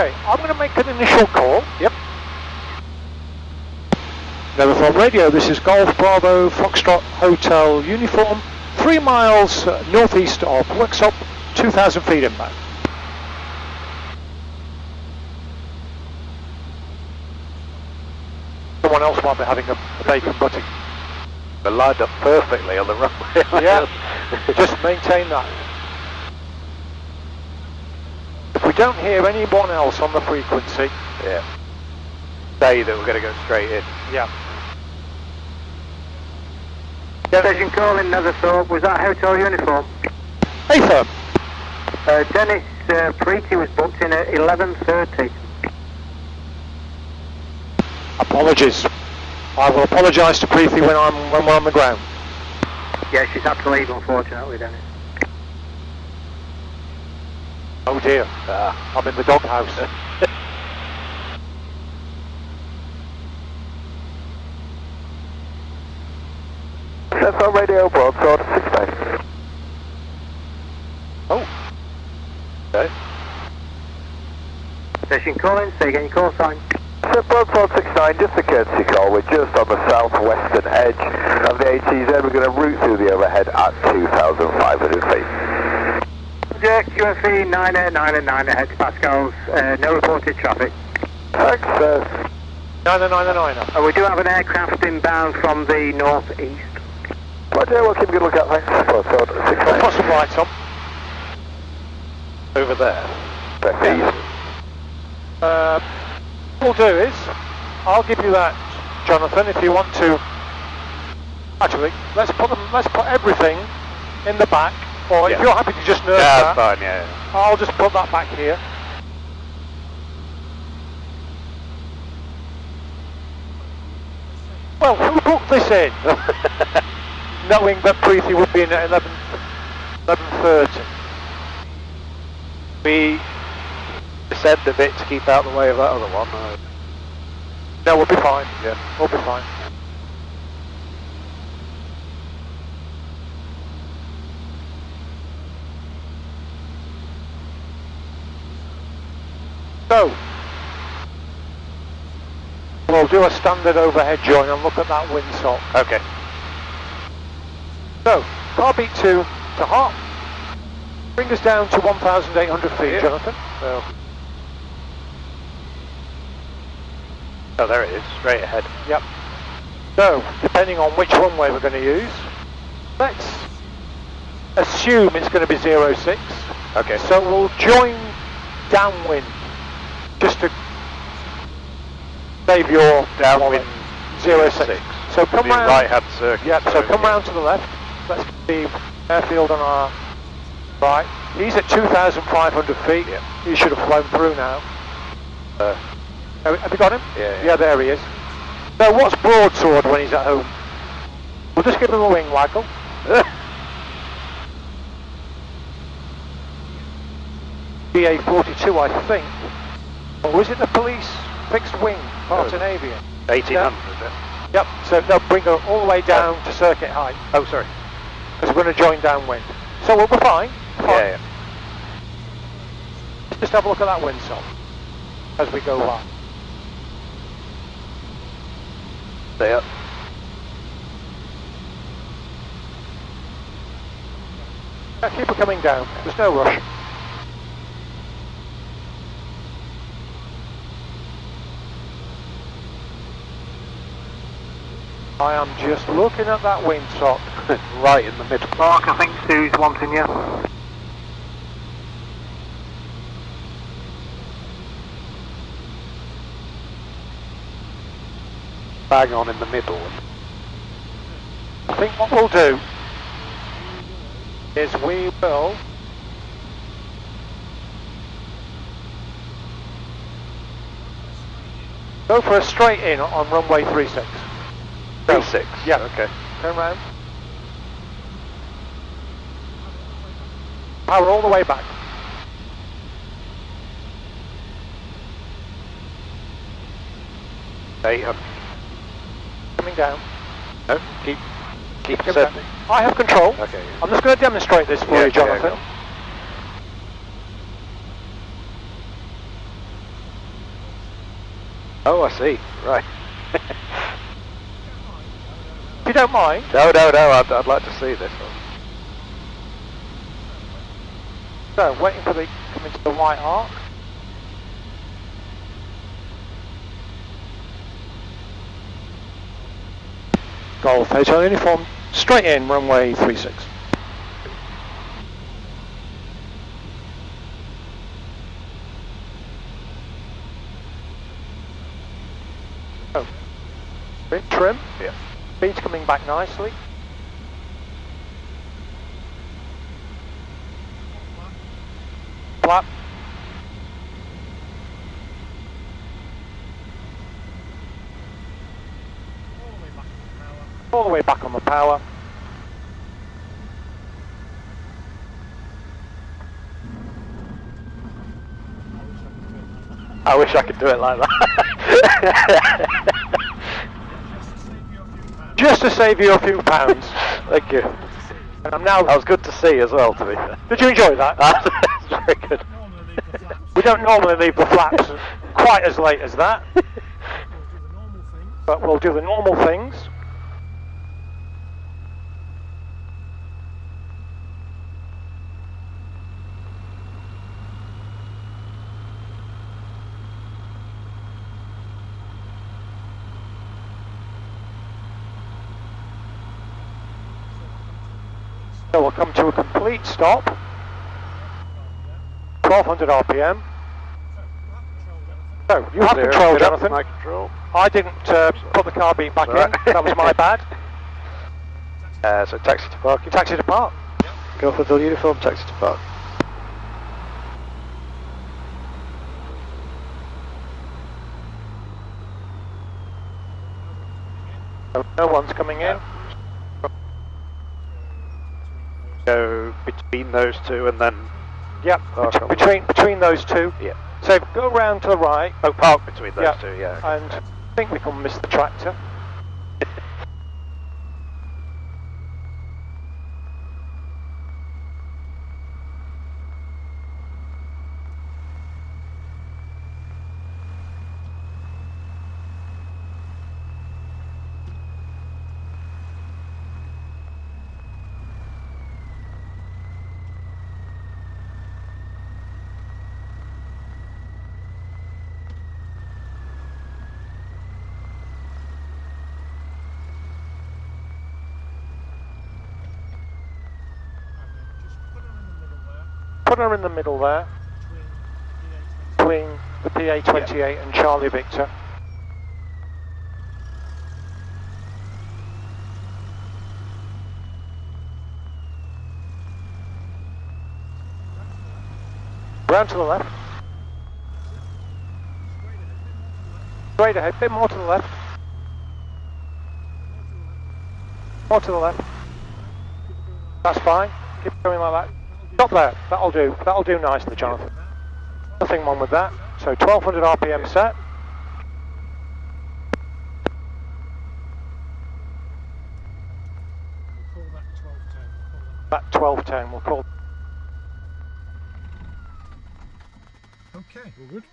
Okay, I'm going to make an initial call. Yep. Netherthorpe Radio, this is Golf Bravo Foxtrot Hotel Uniform, 3 miles northeast of Worksop, 2,000 feet inbound. Someone else might be having a bacon butty. They're lined up perfectly on the runway. Yeah, just maintain that. If we don't hear anyone else on the frequency, yeah, say that we're going to go straight in. Yeah. Station call in Netherthorpe, was that hotel uniform? Hey firm. Dennis Preety was booked in at 11:30. Apologies. I will apologise to Preeti when we're on the ground. Yeah, she's had to leave, unfortunately, Dennis. Oh dear, I'm in the doghouse. Netherthorpe Radio, broadside 69. Oh. Okay. Station call in, say again your call sign. Broadside 69, just a courtesy call. We're just on the southwestern edge of the ATZ. We're going to route through the overhead at 2,500 feet. Jack, QFE 909 ahead to Pascal's, no reported traffic. Thanks, 909. We do have an aircraft inbound from the northeast. Roger, we'll keep a good look out, thanks. Broadside 69. I'll put some lights on. Over there. What we'll do is, I'll give you that, Jonathan, if you want to. Actually, let's put everything in the back, or if you're happy to just nurse that. That's fine, yeah. I'll just put that back here. Well, who booked this in? Knowing that Preeti would be in at 11:30. We descend a bit to keep out the way of that other one. No, we'll be fine. Yeah, we'll be fine. So, we'll do a standard overhead join and look at that windsock. Okay. So, car beat 2 to hot. Bring us down to 1,800 feet, Yeah. Jonathan. Oh, there it is, straight ahead. Yep. So, depending on which runway we're going to use, let's assume it's going to be 06. Okay. So we'll join downwind, just to save your Downwind 06. So come round. Right-hand circle. Yep, so come round to the left. Let's leave airfield on our right. He's at 2,500 feet. Yep. He should have flown through now. Have you got him? Yeah. Yeah, there he is. So what's broadsword when he's at home? We'll just give him a wing waggle. BA-42, I think. Or is it the police fixed wing, Martinavian? 1,800, Yep, so they'll bring her all the way down to circuit height. Oh, sorry. Because we're going to join downwind. So we'll be fine. Yeah. Just have a look at that windsock as we go by. Stay up. Keep her coming down. There's no rush. I am just looking at that windsock. Right in the middle. Mark, I think Sue's wanting you. Bang on in the middle. I think what we'll do is we will go for a straight in on runway 36. 36? Yeah. Okay. Turn round. Power all the way back. Coming down. No, keep Coming descending. down. I have control. Okay. I'm just going to demonstrate this for you, Jonathan. Oh, I see. Right. If you don't mind. No, I'd like to see this one. So, waiting for the coming to the white arc. Golf Hotel uniform, straight in, runway 36. Oh, bit trim. Yeah. Speed's coming back nicely. Flap. All the way back on the power. I wish I could do it like that. Just to save you a few pounds. Thank you. And I'm now. That was good to see as well, to be fair. Did you enjoy that? That's very good. We don't normally leave the flaps quite as late as that. But we'll do the normal things. So we'll come to a complete stop. 1200 RPM. So you have control, Jonathan. My control. I didn't put the car beat back in. That was my bad. So taxi to parking. Taxi to park. Go for the uniform, taxi to park. So no one's coming in. Go between those two and then Yep, between those two. Yeah. So go round to the right. Oh, park between those two, yeah. Okay. And I think we can miss the tractor. Put her in the middle there, between the PA28 and Charlie Victor. Round to the left. Straight ahead, bit more to the left. More to the left. That's fine, keep going like that. Stop there, that'll do nicely, Jonathan. Nothing wrong with that. So 1200 RPM set. We'll call that 1210. That 1210 we'll call. Okay, all good.